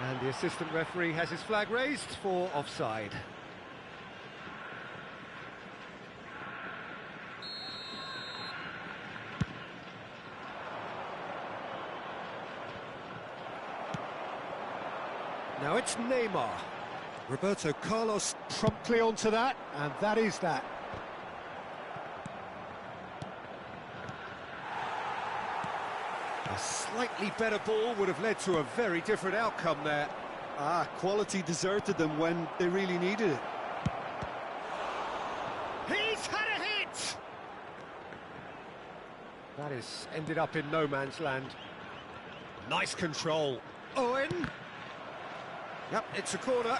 And the assistant referee has his flag raised for offside. Now it's Neymar. Roberto Carlos promptly onto that, and that is that. A slightly better ball would have led to a very different outcome there. Ah, quality deserted them when they really needed it. He's had a hit! That is ended up in no man's land. Nice control. Owen. Yep, it's a corner.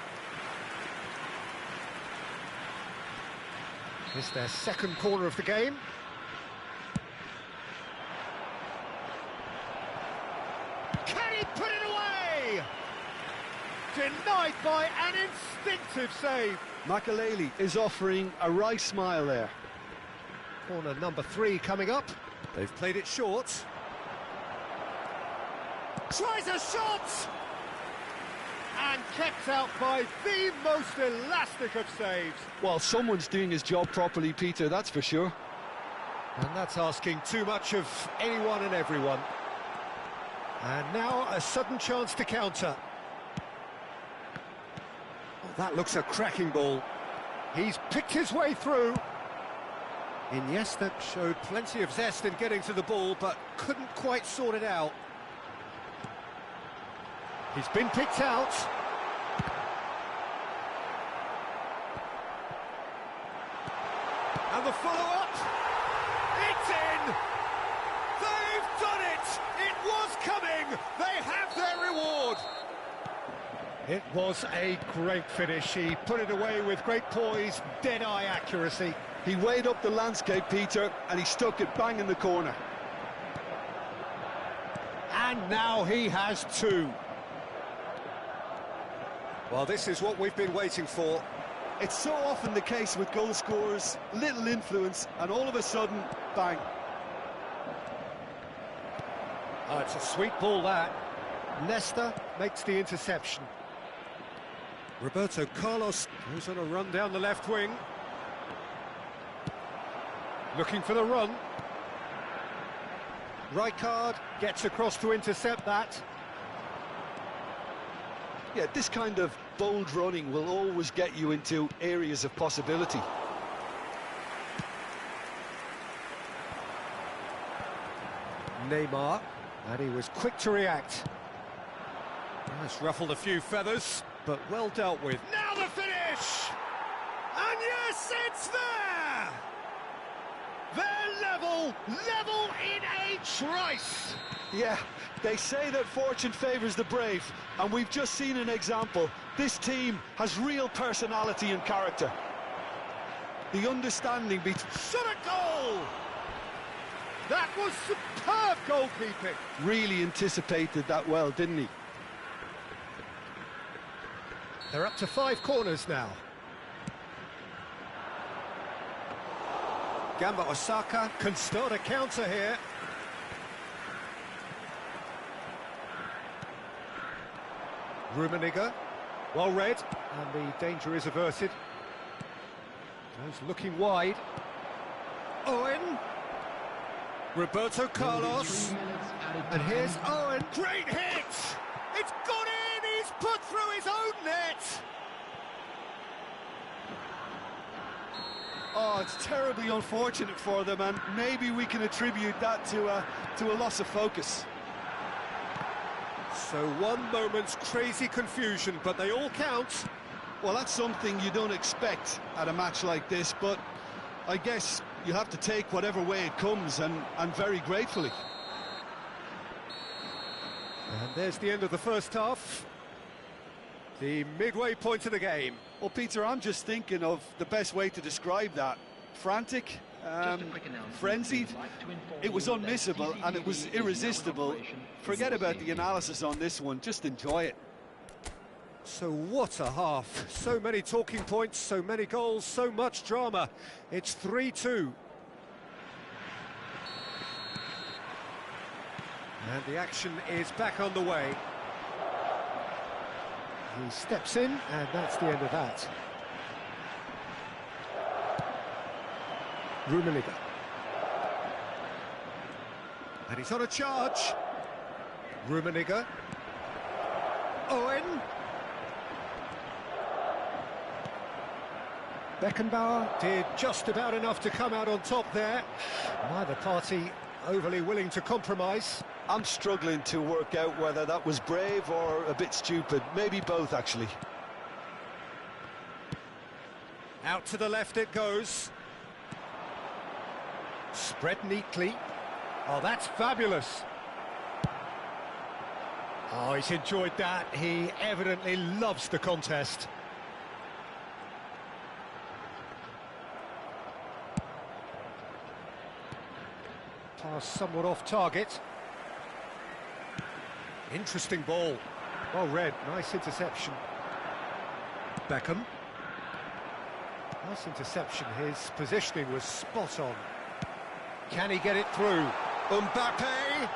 It's their second corner of the game. Can he put it away? Denied by an instinctive save. Makaleli is offering a right smile there. Corner number 3 coming up. They've played it short. Tries a shot! And kept out by the most elastic of saves. Well, someone's doing his job properly, Peter, that's for sure. And that's asking too much of anyone and everyone. And now a sudden chance to counter. Oh, that looks a cracking ball. He's picked his way through. Iniesta showed plenty of zest in getting to the ball, but couldn't quite sort it out. He's been picked out. And the follow-up. It's in! They've done it! It was coming! They have their reward! It was a great finish. He put it away with great poise, dead-eye accuracy. He weighed up the landscape, Peter, and he stuck it bang in the corner. And now he has 2. Well, this is what we've been waiting for. It's so often the case with goal scorers, little influence, and all of a sudden, bang. Oh, it's a sweet ball, that. Nesta makes the interception. Roberto Carlos goes on a run down the left wing. Looking for the run. Rijkaard gets across to intercept that. Yeah, this kind of bold running will always get you into areas of possibility. Neymar, and he was quick to react. That's ruffled a few feathers, but well dealt with. Now the finish! And yes, it's there! They're level in a trice! Yeah, they say that fortune favours the brave, and we've just seen an example. This team has real personality and character. The understanding between... Shot a goal! That was superb goalkeeping. Really anticipated that well, didn't he? They're up to 5 corners now. Gamba Osaka can start a counter here. Rummenigge, well read, and the danger is averted. Goes looking wide. Owen. Roberto Carlos. And here's Owen. Great hit! It's gone in! He's put through his own net! Oh, it's terribly unfortunate for them, and maybe we can attribute that to a loss of focus. So one moment's crazy confusion, but they all count. Well, that's something you don't expect at a match like this, but I guess you have to take whatever way it comes, and very gratefully. And there's the end of the first half. The midway point of the game. Well, Peter, I'm just thinking of the best way to describe that. Frantic, frenzied. It was unmissable and it was irresistible. Forget about the analysis on this one, just enjoy it. So what a half. So many talking points, so many goals, so much drama. It's 3-2. And the action is back on the way. He steps in, and that's the end of that. Rummenigge. And he's on a charge. Rummenigge. Owen. Beckenbauer did just about enough to come out on top there. Neither party overly willing to compromise. I'm struggling to work out whether that was brave or a bit stupid. Maybe both, actually. Out to the left it goes. Spread neatly. Oh, that's fabulous. Oh, he's enjoyed that. He evidently loves the contest. Pass somewhat off target. Interesting ball. Well read, nice interception. Beckham. Nice interception, his positioning was spot on. Can he get it through? Mbappe!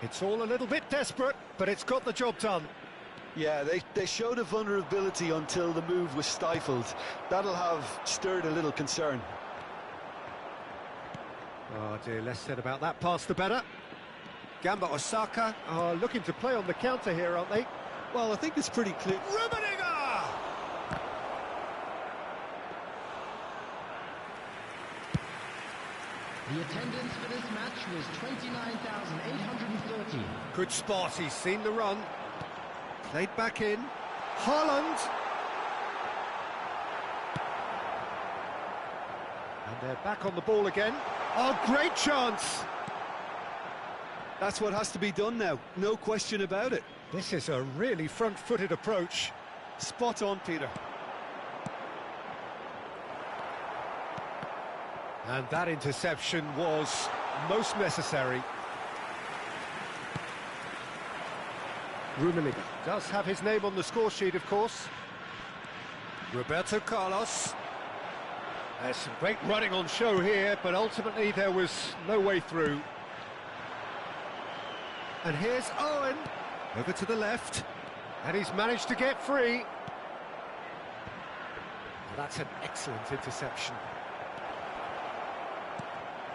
It's all a little bit desperate, but it's got the job done. Yeah, they showed a vulnerability until the move was stifled. That'll have stirred a little concern. Oh dear, less said about that pass the better. Gamba Osaka are looking to play on the counter here, aren't they? Well, I think it's pretty clear. Rummenigge! The attendance for this match was 29,830. Good spot, he's seen the run. Played back in. Haaland! And they're back on the ball again. Oh, great chance! That's what has to be done now, no question about it. This is a really front-footed approach. Spot on, Peter. And that interception was most necessary. Rummenigge does have his name on the score sheet, of course. Roberto Carlos. There's some great running on show here, but ultimately there was no way through. And here's Owen, over to the left, and he's managed to get free. That's an excellent interception.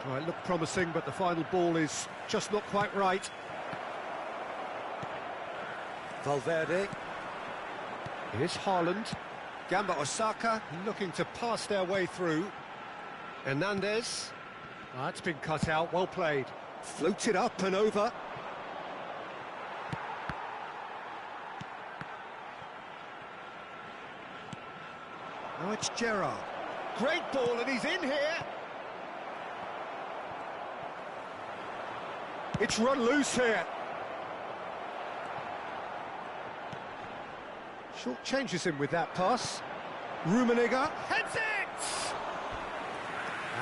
Well, it looked promising, but the final ball is just not quite right. Valverde. Here's Haaland. Gamba Osaka looking to pass their way through. Hernandez. That's been cut out, well played. Floated up and over. Now it's Gerrard. Great ball, and he's in here. It's run loose here. Short changes him with that pass. Rummenigge heads it!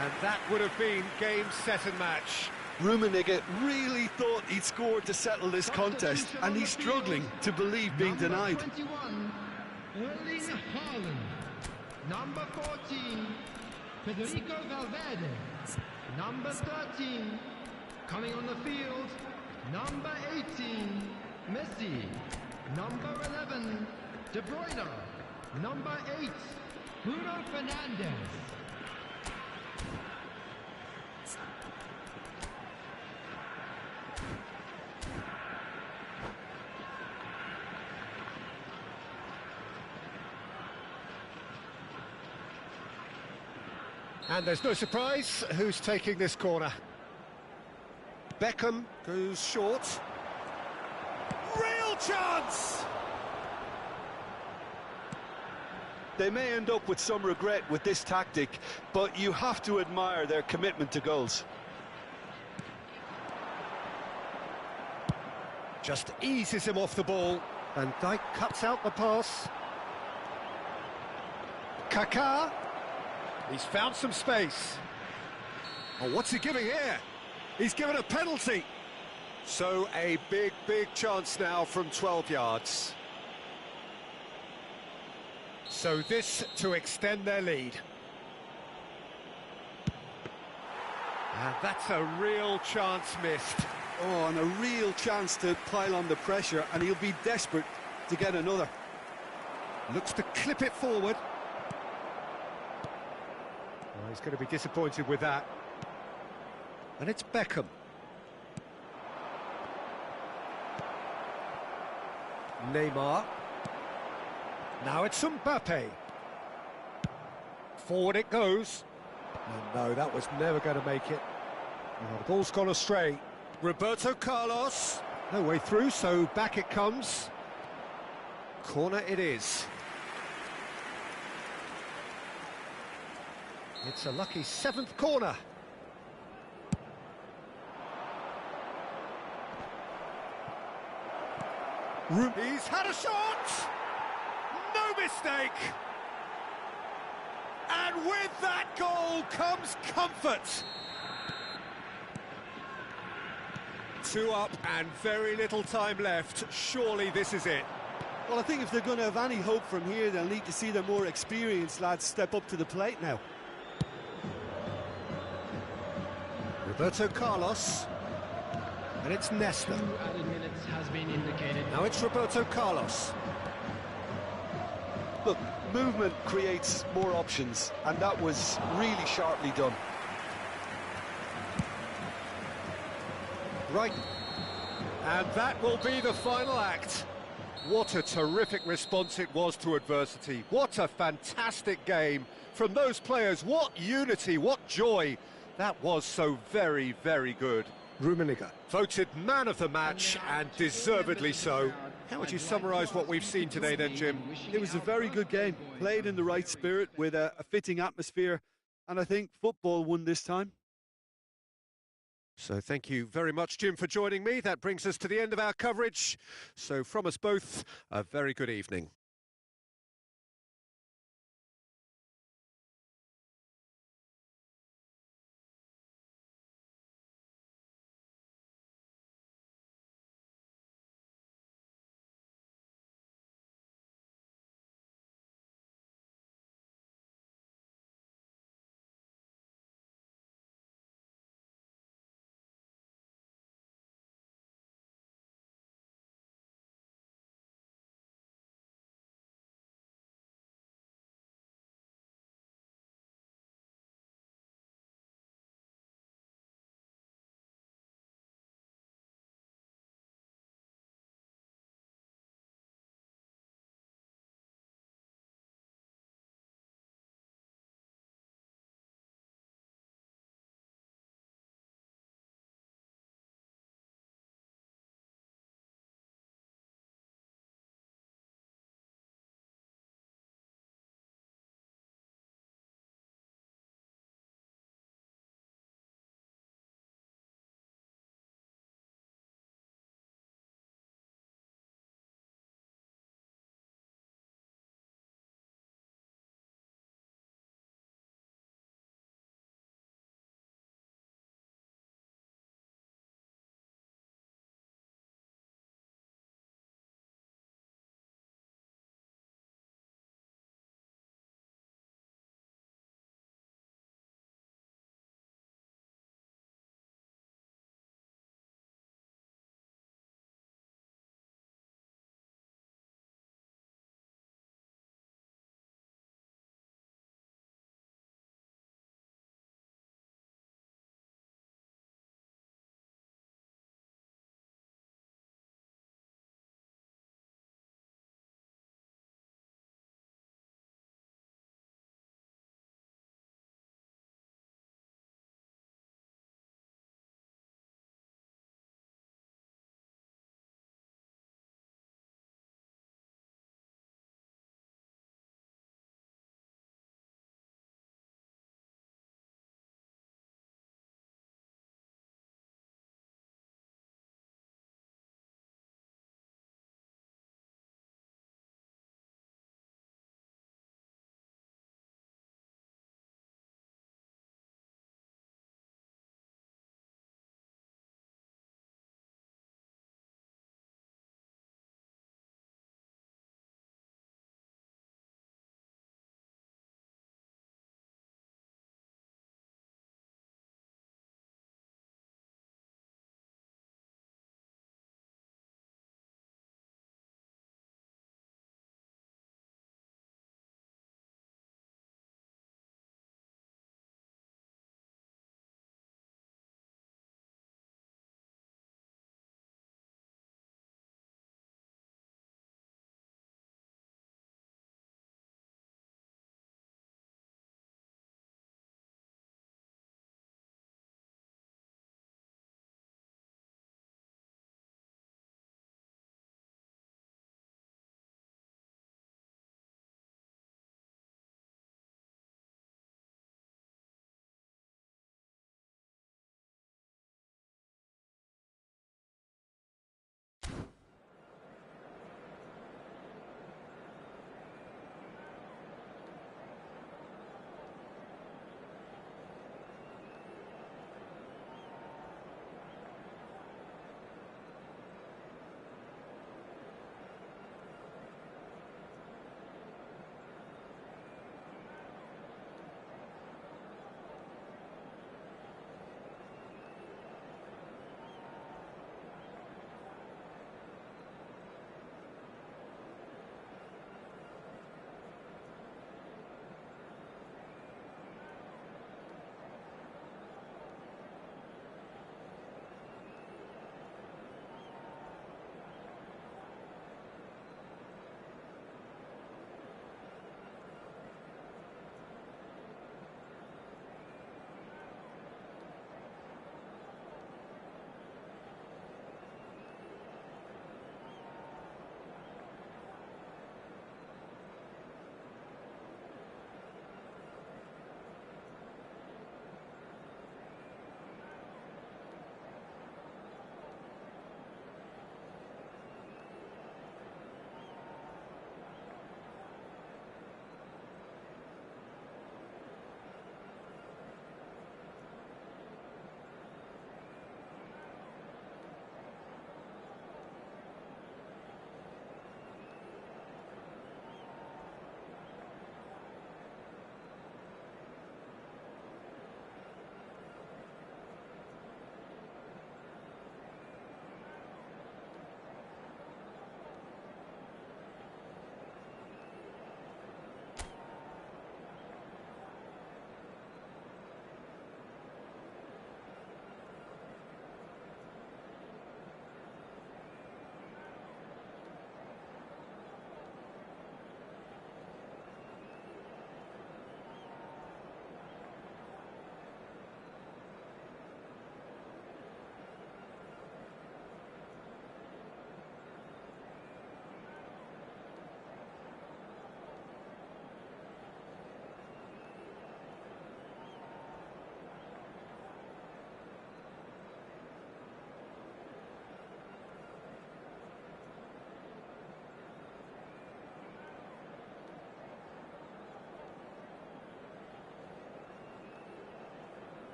And that would have been game, set and match. Rummenigge really thought he'd scored to settle this contest, and he's struggling to believe being denied. 21, Erling Haaland. Number 14, Federico Valverde. Number 13, coming on the field, number 18, Messi. Number 11, De Bruyne. Number 8, Bruno Fernandes. And there's no surprise who's taking this corner. Beckham goes short. Real chance! They may end up with some regret with this tactic, but you have to admire their commitment to goals. Just eases him off the ball. Van Dijk cuts out the pass. Kaká. He's found some space. Oh, what's he giving here? He's given a penalty. So a big, big chance now from 12 yards. So this to extend their lead. And that's a real chance missed. Oh, and a real chance to pile on the pressure, and he'll be desperate to get another. Looks to clip it forward. Well, he's going to be disappointed with that. And it's Beckham. Neymar. Now it's Mbappe. Forward it goes. And no, that was never going to make it. Oh, the ball's gone astray. Roberto Carlos. No way through, so back it comes. Corner it is. It's a lucky 7th corner. He's had a shot! No mistake! And with that goal comes comfort! 2 up and very little time left. Surely this is it. Well, I think if they're going to have any hope from here, they'll need to see their more experienced lads step up to the plate now. Roberto Carlos. And it's Nesta. 2 added minutes has been indicated. Now it's Roberto Carlos. Look, movement creates more options, and that was really sharply done. Right. And that will be the final act. What a terrific response it was to adversity. What a fantastic game from those players. What unity, what joy. That was so very, very good. Rummenigge voted man of the match, and deservedly so. How would you summarise what we've seen today then, Jim? It was a very good game, played in the right spirit with a fitting atmosphere, and I think football won this time. So thank you very much, Jim, for joining me. That brings us to the end of our coverage. So from us both, a very good evening.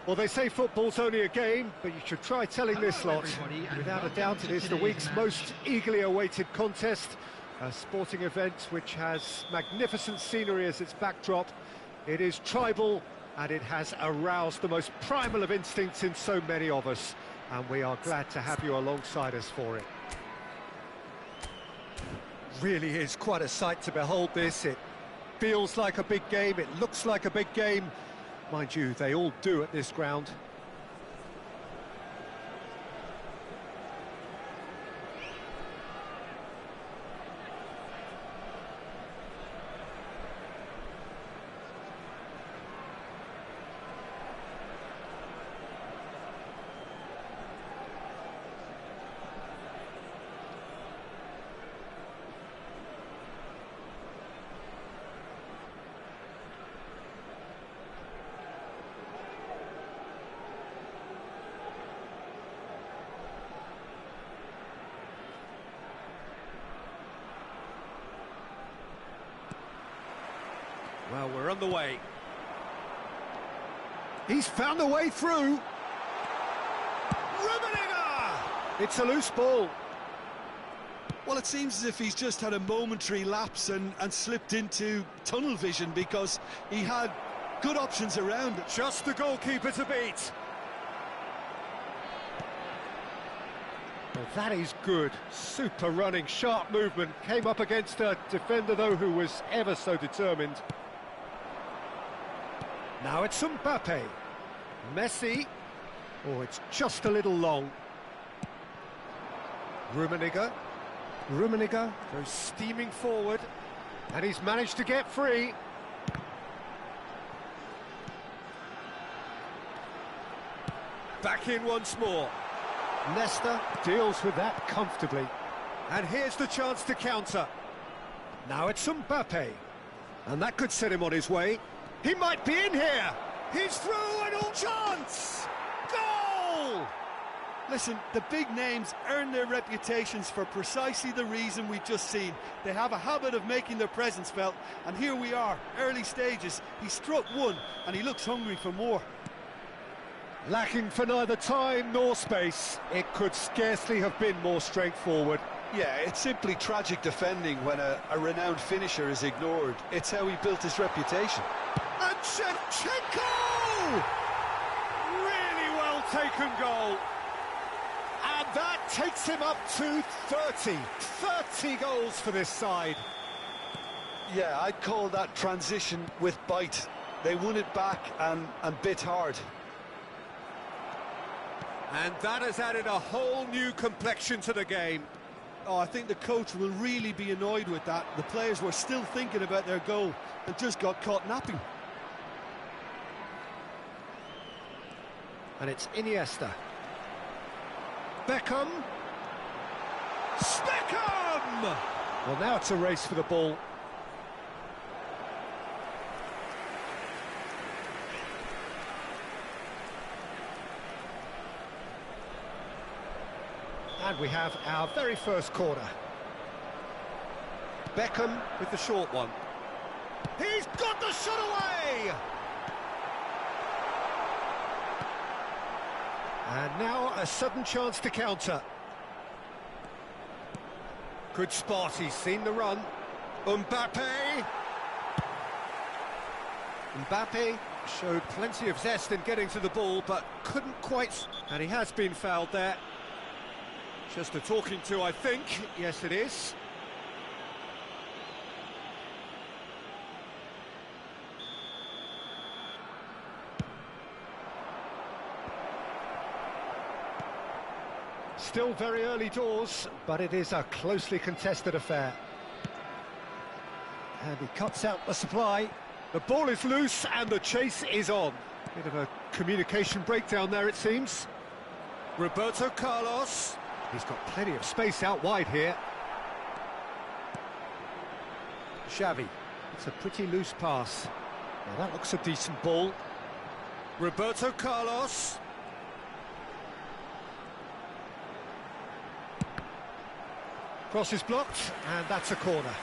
Well, they say football's only a game, but you should try telling this Hello, lot. everybody, and Without a welcome doubt, to it is the today's week's match. most eagerly awaited contest. A sporting event which has magnificent scenery as its backdrop. It is tribal, and it has aroused the most primal of instincts in so many of us. And we are glad to have you alongside us for it. Really is quite a sight to behold this. It feels like a big game, it looks like a big game. Mind you, they all do at this ground. Well, we're on the way. He's found a way through. Rummenigge! It's a loose ball. Well, it seems as if he's just had a momentary lapse and slipped into tunnel vision, because he had good options around it. Just the goalkeeper to beat. Well, that is good. Super running, sharp movement. Came up against a defender, though, who was ever so determined. Now it's Mbappe. Messi. Oh, it's just a little long. Rummenigge. Rummenigge goes steaming forward. And he's managed to get free. Back in once more. Nesta deals with that comfortably. And here's the chance to counter. Now it's Mbappe. And that could set him on his way. He might be in here. He's through and all chance. Goal! Listen, the big names earn their reputations for precisely the reason we've just seen. They have a habit of making their presence felt, and here we are, early stages. He struck one, and he looks hungry for more. Lacking for neither time nor space. It could scarcely have been more straightforward. Yeah, it's simply tragic defending when a renowned finisher is ignored. It's how he built his reputation. And Shevchenko! Really well taken goal. And that takes him up to 30. 30 goals for this side. Yeah, I'd call that transition with bite. They won it back and bit hard. And that has added a whole new complexion to the game. Oh, I think the coach will really be annoyed with that. The players were still thinking about their goal and just got caught napping. And it's Iniesta. Beckham. Beckham! Well, now it's a race for the ball. And we have our very first corner. Beckham with the short one. He's got the shot away! And now a sudden chance to counter. Good spot, he's seen the run. Mbappe! Mbappe showed plenty of zest in getting to the ball, but couldn't quite... And he has been fouled there. Just a talking to, I think. Yes, it is. Still very early doors, but it is a closely contested affair. And he cuts out the supply. The ball is loose and the chase is on. Bit of a communication breakdown there, it seems. Roberto Carlos. He's got plenty of space out wide here. Xavi. It's a pretty loose pass. Now that looks a decent ball. Roberto Carlos. Cross is blocked, and that's a corner.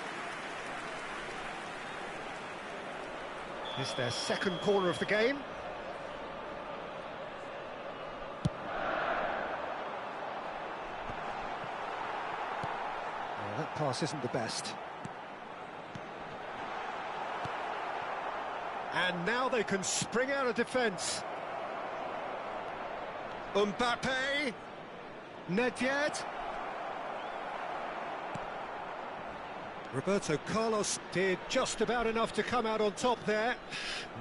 It's their second corner of the game. That pass isn't the best. And now they can spring out of defence. Mbappe. Nedved. Roberto Carlos did just about enough to come out on top there.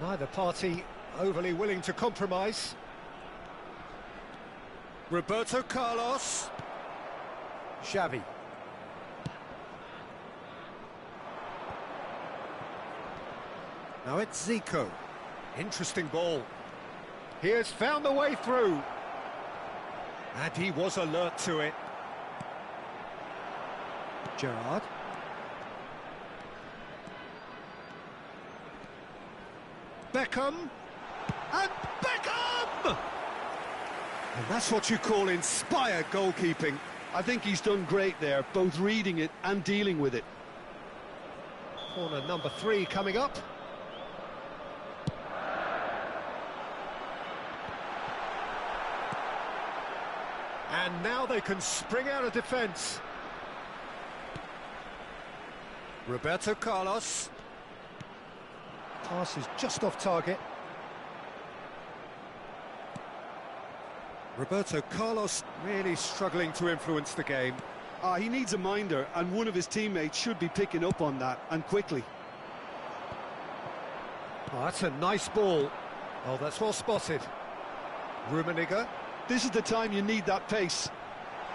Neither party overly willing to compromise. Roberto Carlos. Xavi. Now it's Zico. Interesting ball. He has found the way through. And he was alert to it. Gerrard. Beckham. And Beckham! And that's what you call inspired goalkeeping. I think he's done great there, both reading it and dealing with it. Corner number 3 coming up. And now they can spring out of defence. Roberto Carlos. Pass is just off target. Roberto Carlos really struggling to influence the game. He needs a minder, and one of his teammates should be picking up on that, and quickly. Oh, that's a nice ball. Oh, that's well spotted. Rummenigge. This is the time you need that pace.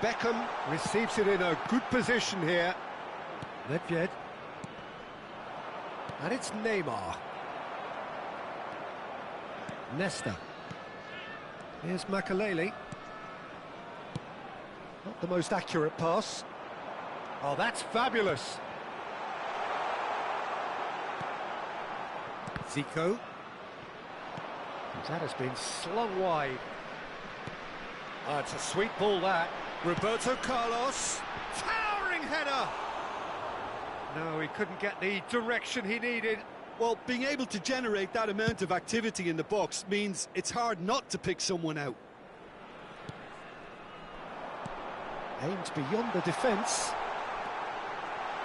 Beckham receives it in a good position here. Nedved. And it's Neymar. Nesta. Here's Makaleli. Not the most accurate pass. Oh, that's fabulous. Zico. That has been slung wide. Oh, it's a sweet ball, that. Roberto Carlos. Towering header. No, he couldn't get the direction he needed. Well, being able to generate that amount of activity in the box means it's hard not to pick someone out. Aimed beyond the defence.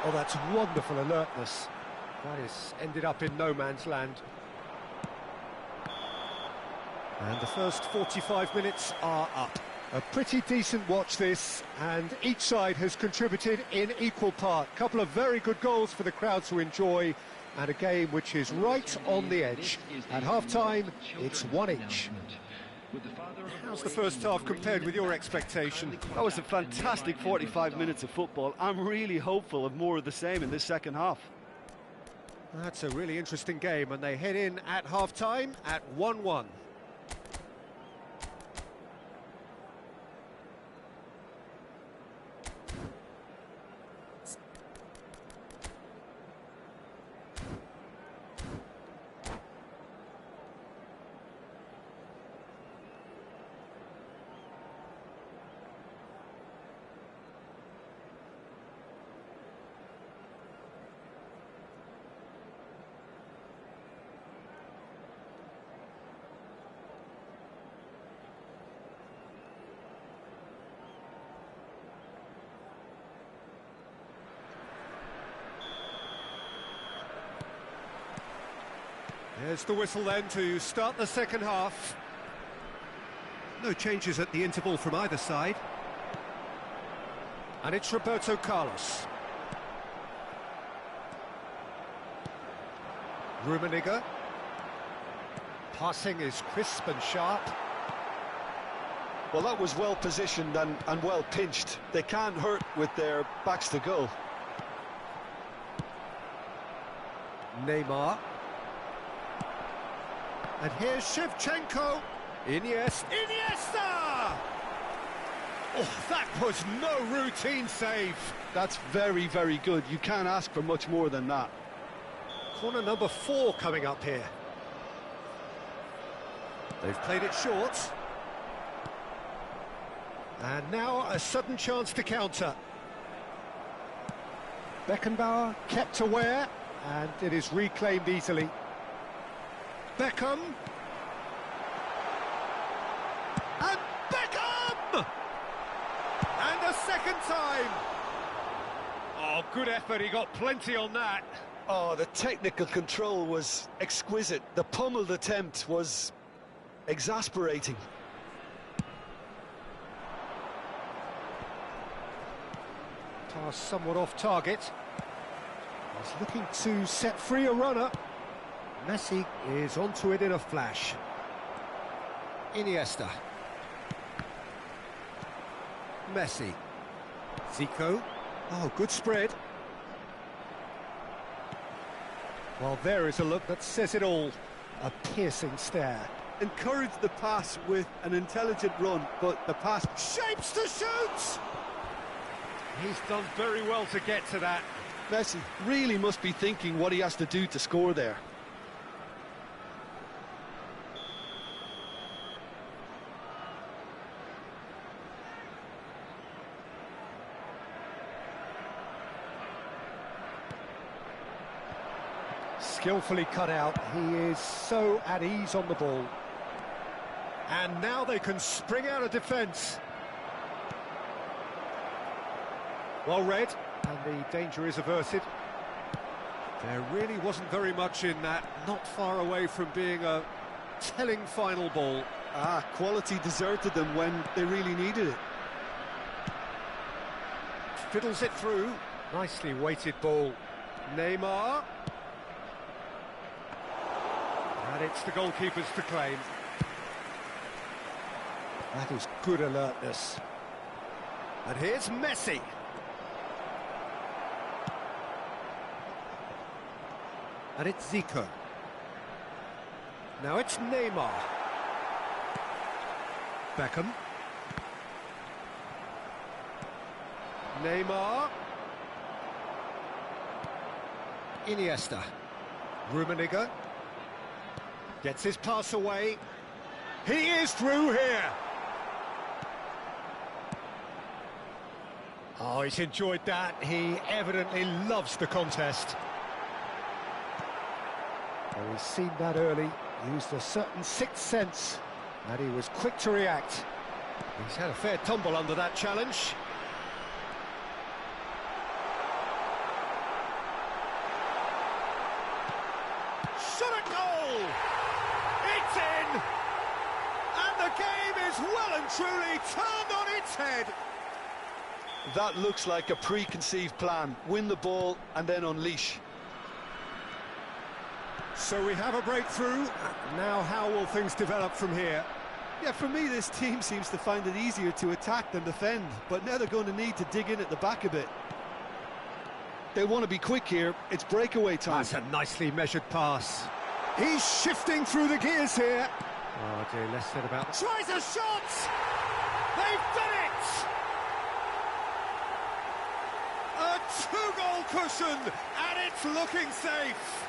Oh, that's wonderful alertness. That is ended up in no man's land. And the first 45 minutes are up. A pretty decent watch this, and each side has contributed in equal part. Couple of very good goals for the crowd to enjoy, and a game which is right on the edge. At half-time, it's 1 each. How's the first half compared with your expectation? That was a fantastic 45 minutes of football. I'm really hopeful of more of the same in this second half. That's a really interesting game, and they head in at half-time at 1-1. There's the whistle then to start the second half. No changes at the interval from either side. And it's Roberto Carlos. Rummenigge. Passing is crisp and sharp. Well, that was well positioned and well pinched. They can't hurt with their backs to goal. Neymar. And here's Shevchenko. Iniesta! Oh, that was no routine save. That's very, very good. You can't ask for much more than that. Corner number 4 coming up here. They've played it short. And now a sudden chance to counter. Beckenbauer kept aware, and it is reclaimed easily. Beckham. And Beckham! And a second time. Oh, good effort, he got plenty on that. Oh, the technical control was exquisite. The pummeled attempt was exasperating. Pass somewhat off target. He's looking to set free a runner. Messi is onto it in a flash. Iniesta. Messi. Zico. Oh, good spread. Well, there is a look that says it all. A piercing stare. Encouraged the pass with an intelligent run, but the pass... Shapes to shoot! He's done very well to get to that. Messi really must be thinking what he has to do to score there. Skillfully cut out. He is so at ease on the ball. And now they can spring out of defence. Well read, and the danger is averted. There really wasn't very much in that, not far away from being a telling final ball. Quality deserted them when they really needed it. Fiddles it through. Nicely weighted ball. Neymar. And it's the goalkeepers to claim. That is good alertness. And here's Messi. And it's Zico. Now it's Neymar. Beckham. Neymar. Iniesta. Rummenigge. Gets his pass away. He is through here. Oh, he's enjoyed that. He evidently loves the contest. Well, he's seen that early, used a certain sixth sense, and he was quick to react. He's had a fair tumble under that challenge. Shot at goal! It's in! And the game is well and truly turned on its head. That looks like a preconceived plan. Win the ball and then unleash. So we have a breakthrough. Now how will things develop from here? Yeah, for me, this team seems to find it easier to attack than defend, but now they're going to need to dig in at the back a bit. They want to be quick here. It's breakaway time. That's a nicely measured pass. He's shifting through the gears here. Oh dear, less said about... Tries a shot! They've done it! A two-goal cushion, and it's looking safe.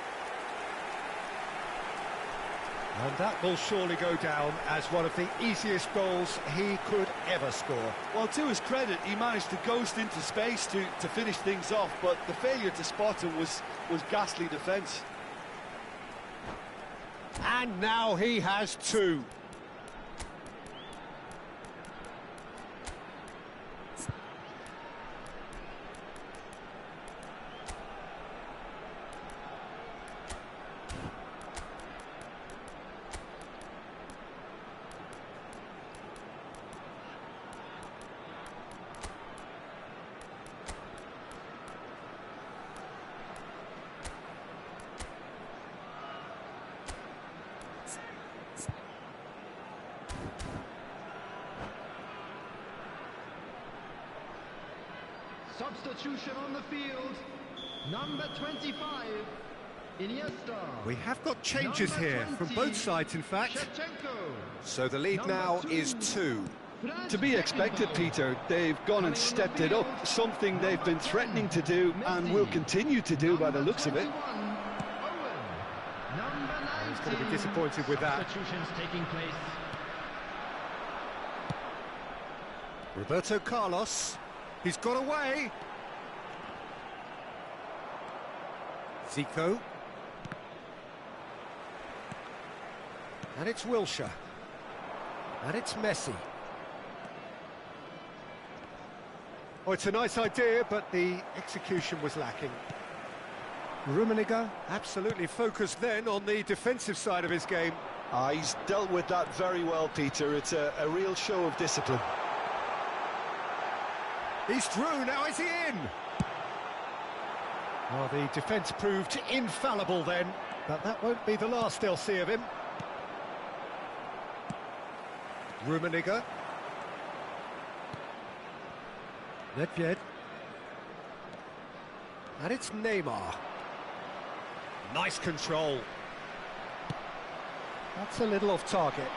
And that will surely go down as one of the easiest goals he could ever score. Well, to his credit, he managed to ghost into space to finish things off, but the failure to spot him was ghastly defence. And now he has two. Substitution on the field. Number 25, Iniesta. We have got changes Number here from 20, both sides, in fact. Shevchenko. So the lead Number now 2, is 2. To be expected, Peter. They've gone and stepped it up, something they've been threatening to do and will continue to do by the looks of it. He's going to be disappointed with that. Substitutions taking place. Roberto Carlos. He's got away. Zico. And it's Wilshere. And it's Messi. Oh, it's a nice idea, but the execution was lacking. Rummenigge absolutely focused then on the defensive side of his game. He's dealt with that very well, Peter. It's a real show of discipline. He's through, now is he in? Oh, the defence proved infallible then, but that won't be the last they'll see of him. Rummenigge. Nedved. And it's Neymar. Nice control. That's a little off target.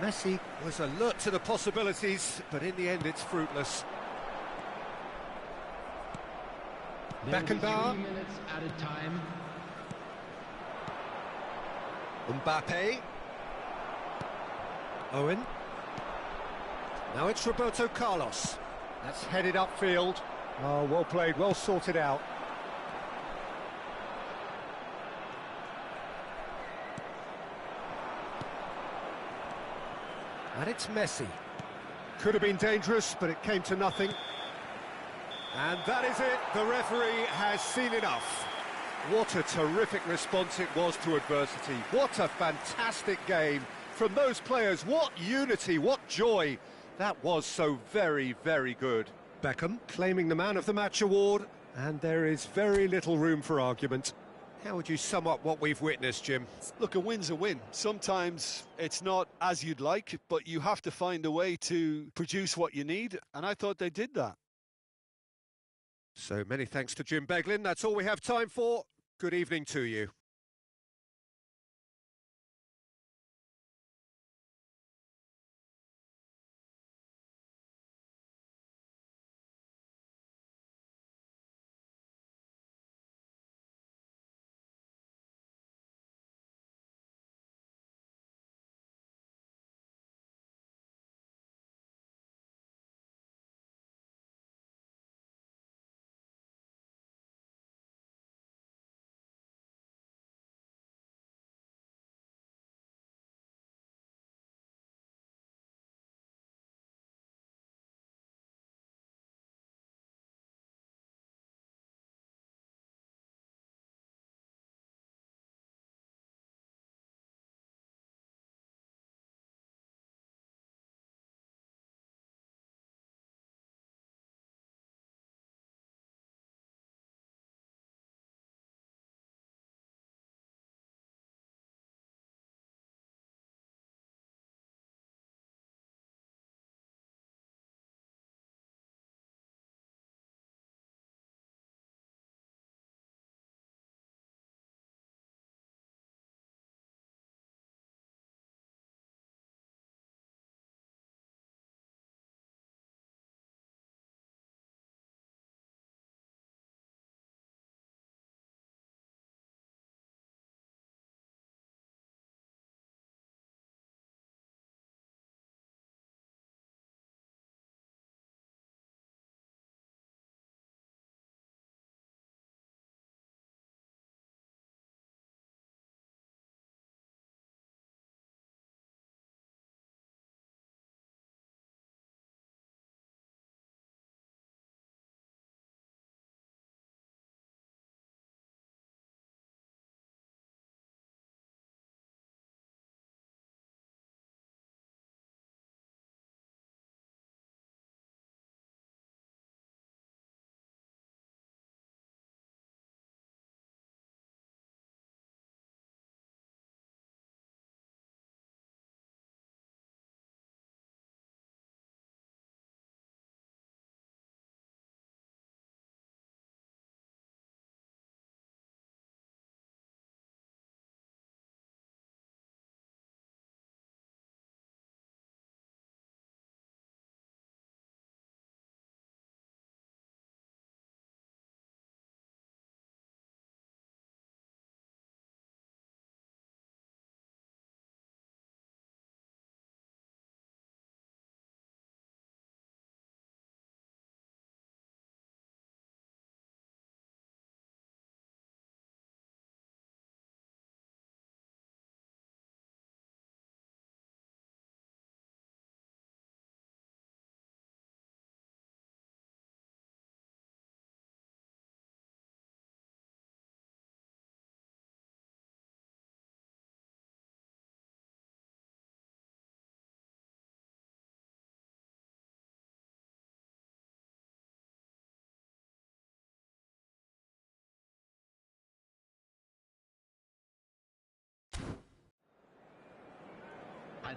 Messi was alert to the possibilities, but in the end it's fruitless. Beckenbauer. 3 minutes added time. Mbappe. Owen. Now it's Roberto Carlos. That's headed upfield. Oh, well played, well sorted out. And it's Messi. Could have been dangerous, but it came to nothing. And that is it. The referee has seen enough. What a terrific response it was to adversity. What a fantastic game from those players. What unity, what joy. That was so very, very good. Beckham claiming the Man of the Match award, and there is very little room for argument. How would you sum up what we've witnessed, Jim? Look, a win's a win. Sometimes it's not as you'd like, but you have to find a way to produce what you need, and I thought they did that. So many thanks to Jim Beglin. That's all we have time for. Good evening to you.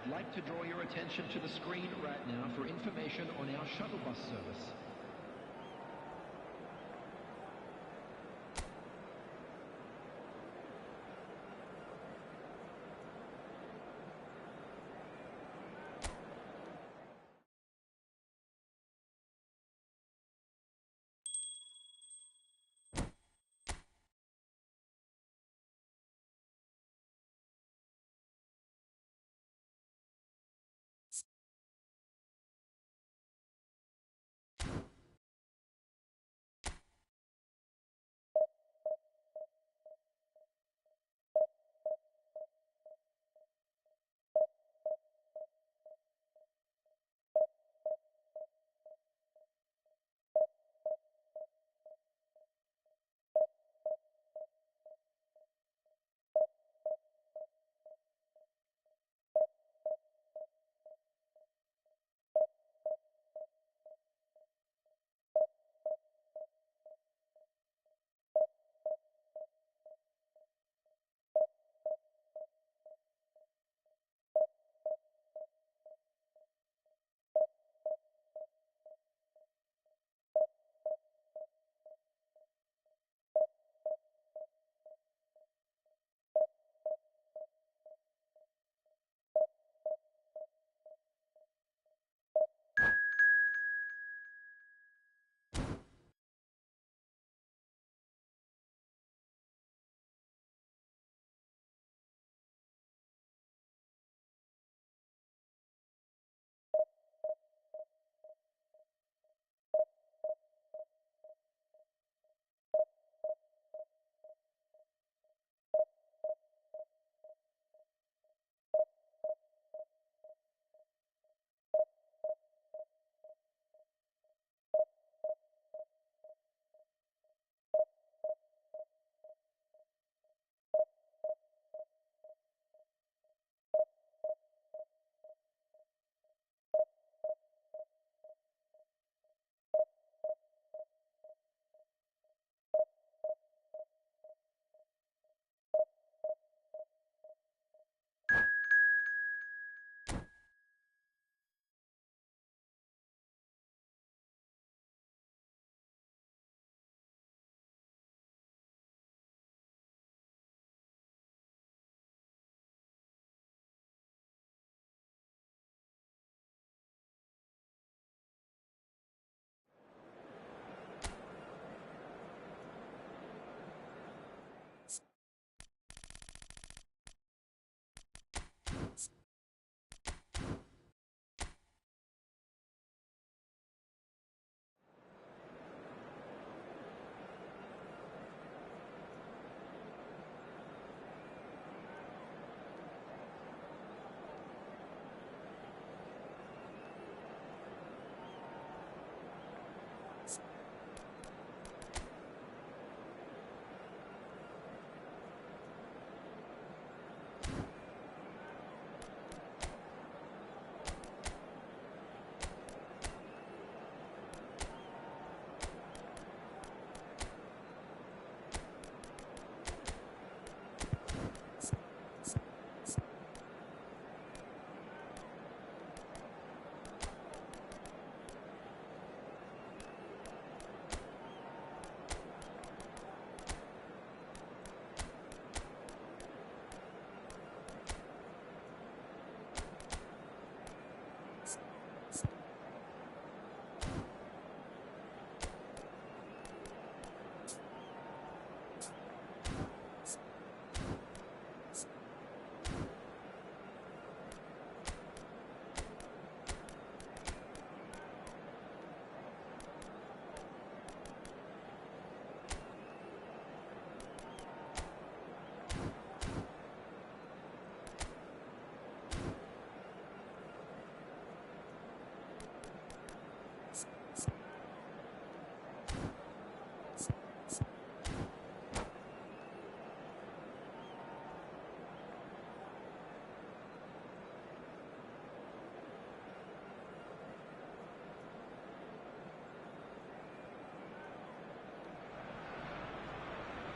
I'd like to draw your attention to the screen right now for information on our shuttle bus service.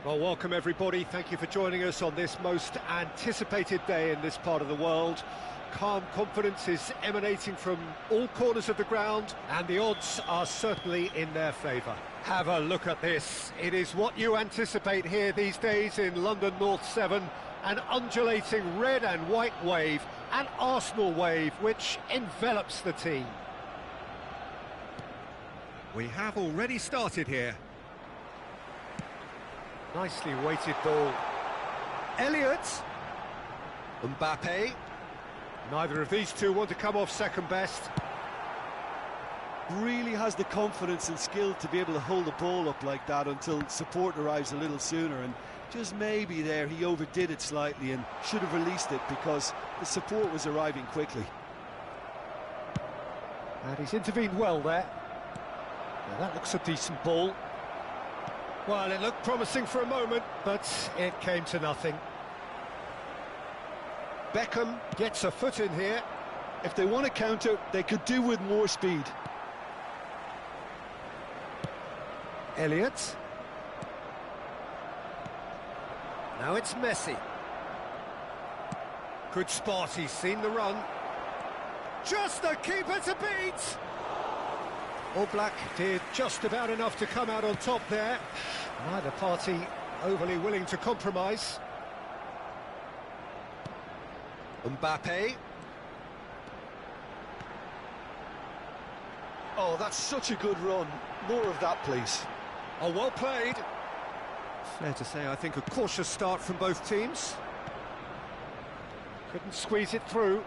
Well, welcome everybody. Thank you for joining us on this most anticipated day in this part of the world. calm confidence is emanating from all corners of the ground, and the odds are certainly in their favour. Have a look at this. It is what you anticipate here these days in London North 7, an undulating red and white wave, an Arsenal wave which envelops the team. We have already started here. Nicely weighted ball. Elliott. Mbappe. Neither of these two want to come off second best. Really has the confidence and skill to be able to hold the ball up like that until support arrives a little sooner, and just maybe there he overdid it slightly and should have released it because the support was arriving quickly. And he's intervened well there. Now that looks a decent ball. Well, it looked promising for a moment, but it came to nothing. Beckham gets a foot in here. If they want to counter, they could do with more speed. Elliott. Now it's Messi. Good spot, he's seen the run. Just the keeper to beat! Oblak did just about enough to come out on top there. Neither party overly willing to compromise. Mbappe. Oh, that's such a good run. More of that, please. Oh, well played. Fair to say, I think a cautious start from both teams. Couldn't squeeze it through.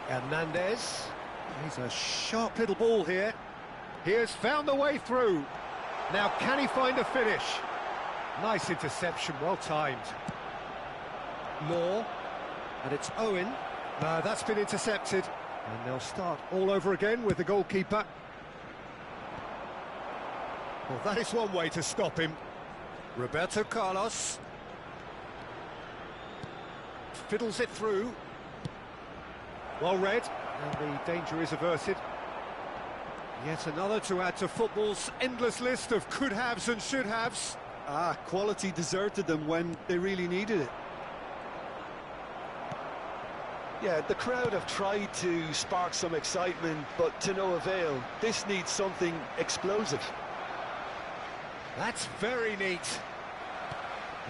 Hernandez. He's a sharp little ball here. He has found the way through. Now, can he find a finish? Nice interception, well timed. Law. And it's Owen. That's been intercepted. And they'll start all over again with the goalkeeper. Well, that is one way to stop him. Roberto Carlos. Fiddles it through. Well read. And the danger is averted. Yet another to add to football's endless list of could-haves and should-haves. Quality deserted them when they really needed it. Yeah, the crowd have tried to spark some excitement, but to no avail. This needs something explosive. That's very neat.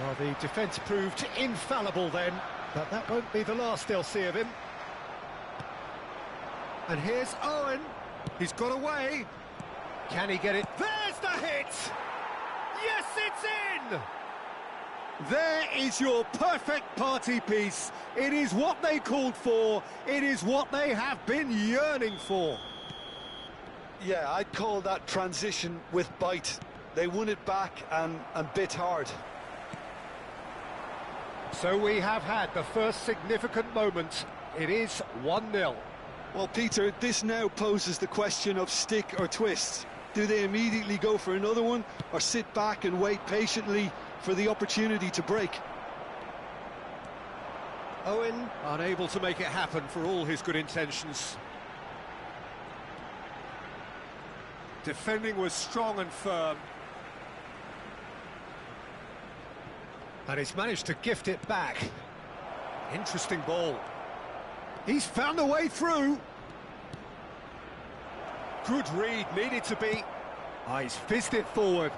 Well, the defence proved infallible then, but that won't be the last they'll see of him. And here's Owen. He's got away. Can he get it? There's the hit! Yes, it's in! There is your perfect party piece. It is what they called for. It is what they have been yearning for. Yeah, I'd call that transition with bite. They won it back and bit hard. So we have had the first significant moment. It is 1-0. Well, Peter, this now poses the question of stick or twist. Do they immediately go for another one, or sit back and wait patiently for the opportunity to break? Owen unable to make it happen for all his good intentions. Defending was strong and firm. And he's managed to gift it back. Interesting ball. He's found a way through. Good read, needed to be. He's fizzed it forward.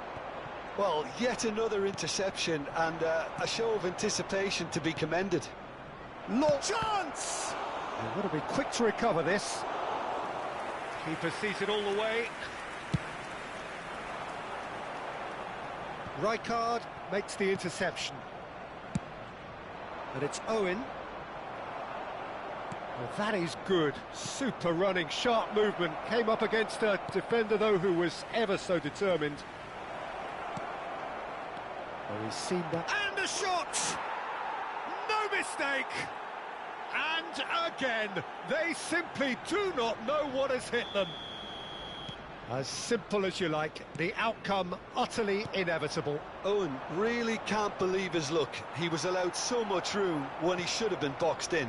Well, yet another interception and a show of anticipation to be commended. Long chance! They've got to be quick to recover this. Keeper sees it all the way. Rijkaard makes the interception. And it's Owen. Well, that is good. Super running, sharp movement. Came up against a defender, though, who was ever so determined. Well, he's seen that. And a shot! No mistake! And again, they simply do not know what has hit them. As simple as you like, the outcome utterly inevitable. Owen really can't believe his luck. He was allowed so much room when he should have been boxed in.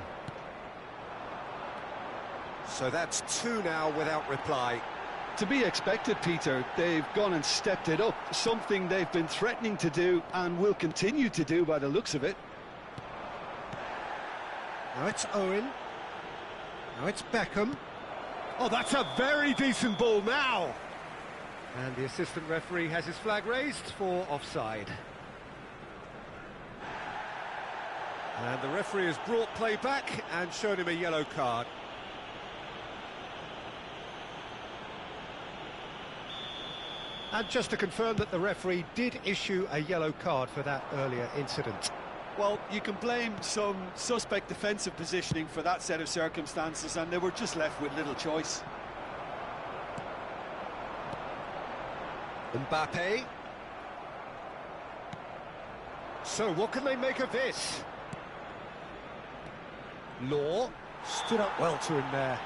So that's 2 now without reply. To be expected, Peter. They've gone and stepped it up, something they've been threatening to do and will continue to do by the looks of it. Now it's Owen. Now it's Beckham. Oh, that's a very decent ball now. And the assistant referee has his flag raised for offside. And the referee has brought play back and shown him a yellow card. And just to confirm that the referee did issue a yellow card for that earlier incident. Well, you can blame some suspect defensive positioning for that set of circumstances, and they were just left with little choice. Mbappe. So what can they make of this? Law stood up well to him there.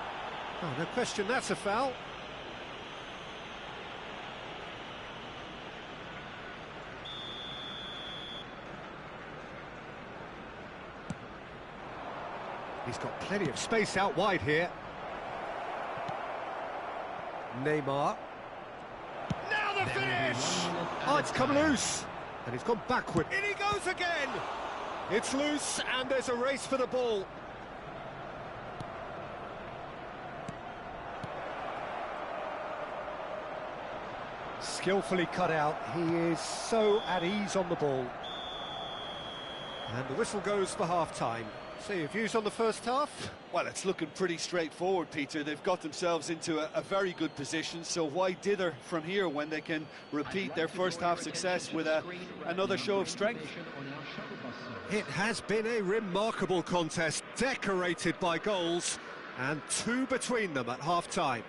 Oh, no question, that's a foul. He's got plenty of space out wide here. Neymar. Now the finish! Oh, it's come loose. And he's gone backward. In he goes again! It's loose and there's a race for the ball. Skillfully cut out. He is so at ease on the ball. And the whistle goes for half-time. So your views on the first half? Well, it's looking pretty straightforward, Peter. They've got themselves into a very good position, so why dither from here when they can repeat their first half success with another show of strength? It has been a remarkable contest, decorated by goals, and two between them at half-time.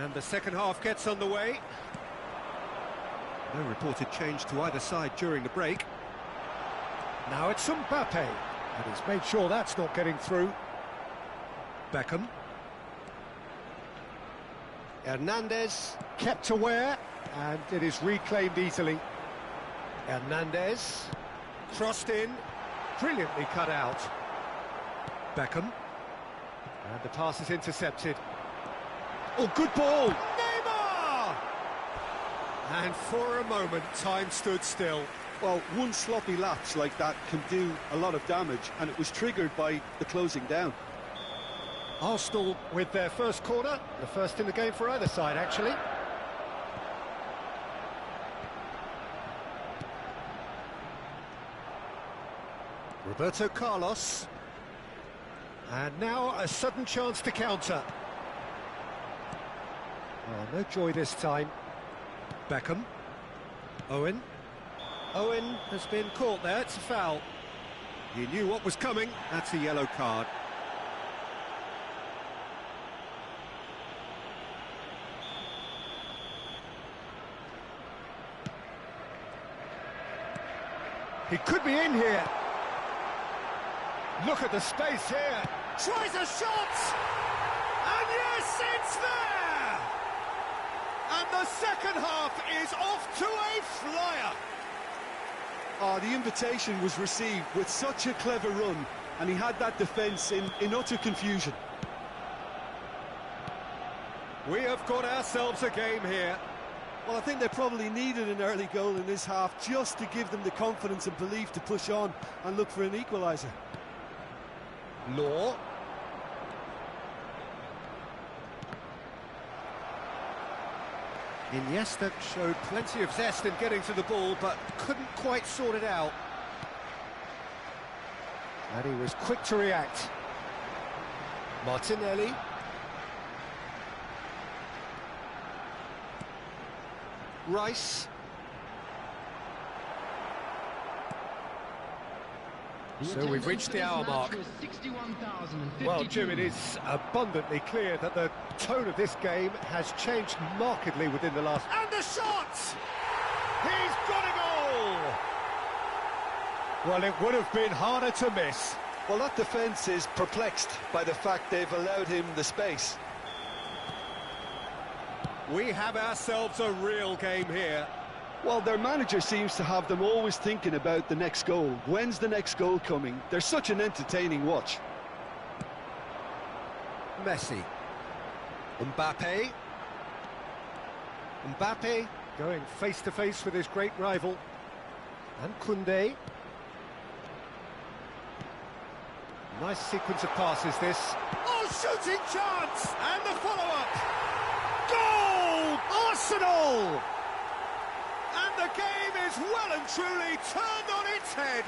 And the second half gets underway. No reported change to either side during the break. Now it's Mbappe, and he's made sure that's not getting through. Beckham. Hernandez kept aware, and it is reclaimed easily. Hernandez crossed in, brilliantly cut out. Beckham. And the pass is intercepted. Oh, good ball! Neymar! And for a moment, time stood still. Well, one sloppy lapse like that can do a lot of damage, and it was triggered by the closing down. Arsenal with their first corner, the first in the game for either side, actually. Roberto Carlos. And now a sudden chance to counter. Oh, no joy this time. Beckham. Owen. Owen has been caught there, it's a foul. He knew what was coming, that's a yellow card. He could be in here. Look at the space here. Tries a shot! And yes, it's there! And the second half is off to a flyer. Oh, the invitation was received with such a clever run, and he had that defence in utter confusion. We have got ourselves a game here. Well, I think they probably needed an early goal in this half just to give them the confidence and belief to push on and look for an equaliser. Law. Iniesta showed plenty of zest in getting to the ball, but couldn't quite sort it out. And he was quick to react. Martinelli. Rice. So we've reached the hour mark. Well, Jim, it is abundantly clear that the tone of this game has changed markedly within the last... And the shot! He's got a goal! Well, it would have been harder to miss. Well, that defence is perplexed by the fact they've allowed him the space. We have ourselves a real game here. Well, their manager seems to have them always thinking about the next goal. When's the next goal coming? They're such an entertaining watch. Messi. Mbappe. Mbappe going face-to-face with his great rival. And Koundé. Nice sequence of passes, this. Oh, shooting chance! And the follow-up! Goal! Arsenal! And the game is well and truly turned on its head.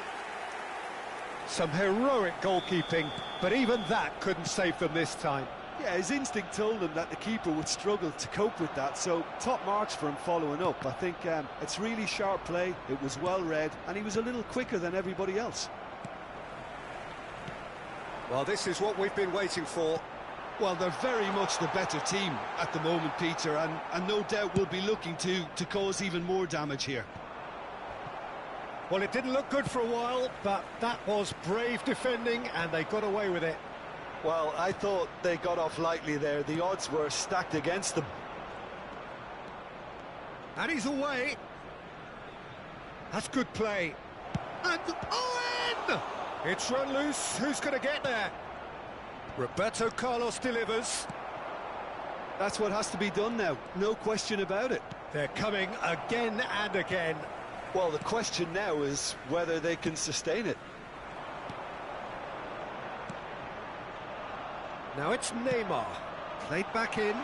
Some heroic goalkeeping, but even that couldn't save them this time. Yeah, his instinct told him that the keeper would struggle to cope with that, so top marks for him following up. I think it's really sharp play, it was well read, and he was a little quicker than everybody else. Well, this is what we've been waiting for. Well, they're very much the better team at the moment, Peter, and no doubt will be looking to cause even more damage here. Well, it didn't look good for a while, but that was brave defending, and they got away with it. Well, I thought they got off lightly there. The odds were stacked against them. And he's away. That's good play. And Owen! It's run loose. Who's going to get there? Roberto Carlos delivers. That's what has to be done now, no question about it. They're coming again and again. Well, the question now is whether they can sustain it. Now it's Neymar, played back in.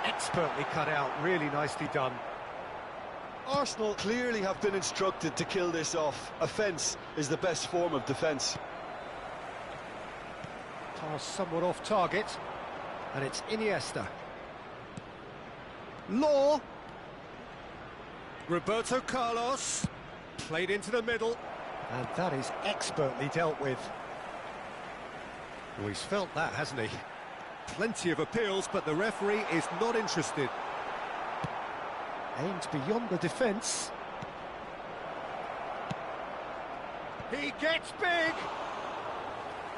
Expertly cut out, really nicely done. Arsenal clearly have been instructed to kill this off. Offence is the best form of defence. Pass somewhat off target, and it's Iniesta. Law. Roberto Carlos, played into the middle, and that is expertly dealt with. Well, he's felt that, hasn't he? Plenty of appeals, but the referee is not interested. Aimed beyond the defence. He gets big!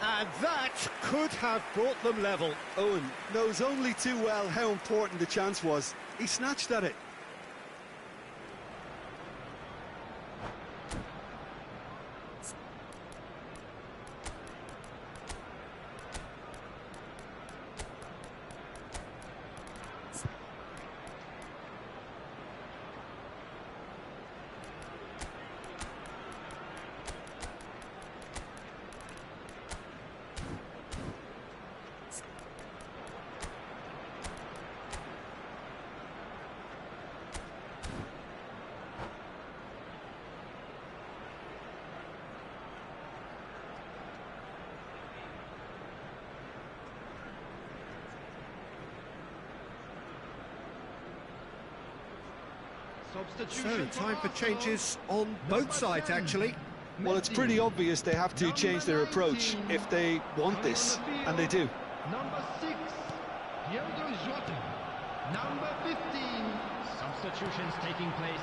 And that could have brought them level. Owen knows only too well how important the chance was. He snatched at it. So, time for changes on both sides, actually. Well, it's pretty obvious they have to change their approach if they want this, and they do. Number 6, number 15. Substitutions taking place.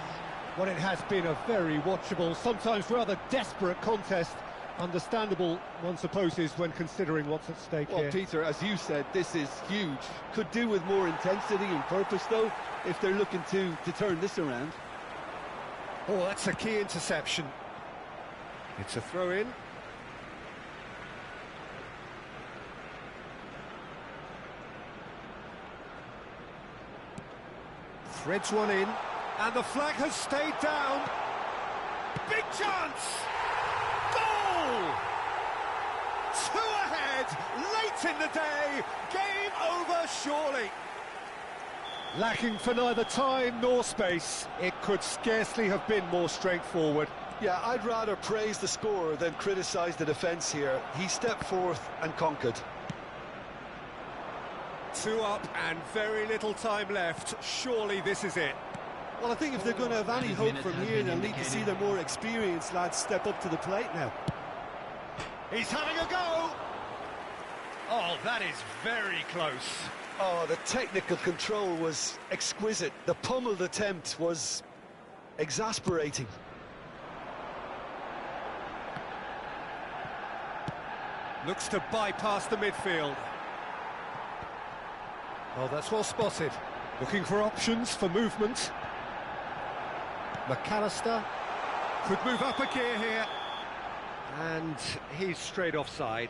Well, it has been a very watchable, sometimes rather desperate contest. Understandable, one supposes, when considering what's at stake Well, here. Peter, as you said, this is huge. Could do with more intensity and purpose, though, if they're looking to turn this around. Oh, that's a key interception. It's a throw-in. Threads one in, and the flag has stayed down. Big chance! Goal! 2 ahead, late in the day, game over surely. Lacking for neither time nor space, it could scarcely have been more straightforward. Yeah, I'd rather praise the scorer than criticise the defence here. He stepped forth and conquered. 2 up and very little time left. Surely this is it. Well, I think if they're going to have any hope from here, they'll need to see their more experienced lads step up to the plate now. He's having a go! Oh, that is very close. Oh, the technical control was exquisite. The pummeled attempt was exasperating. Looks to bypass the midfield. Oh, that's well spotted. Looking for options for movement. McAllister could move up a gear here. And he's straight offside.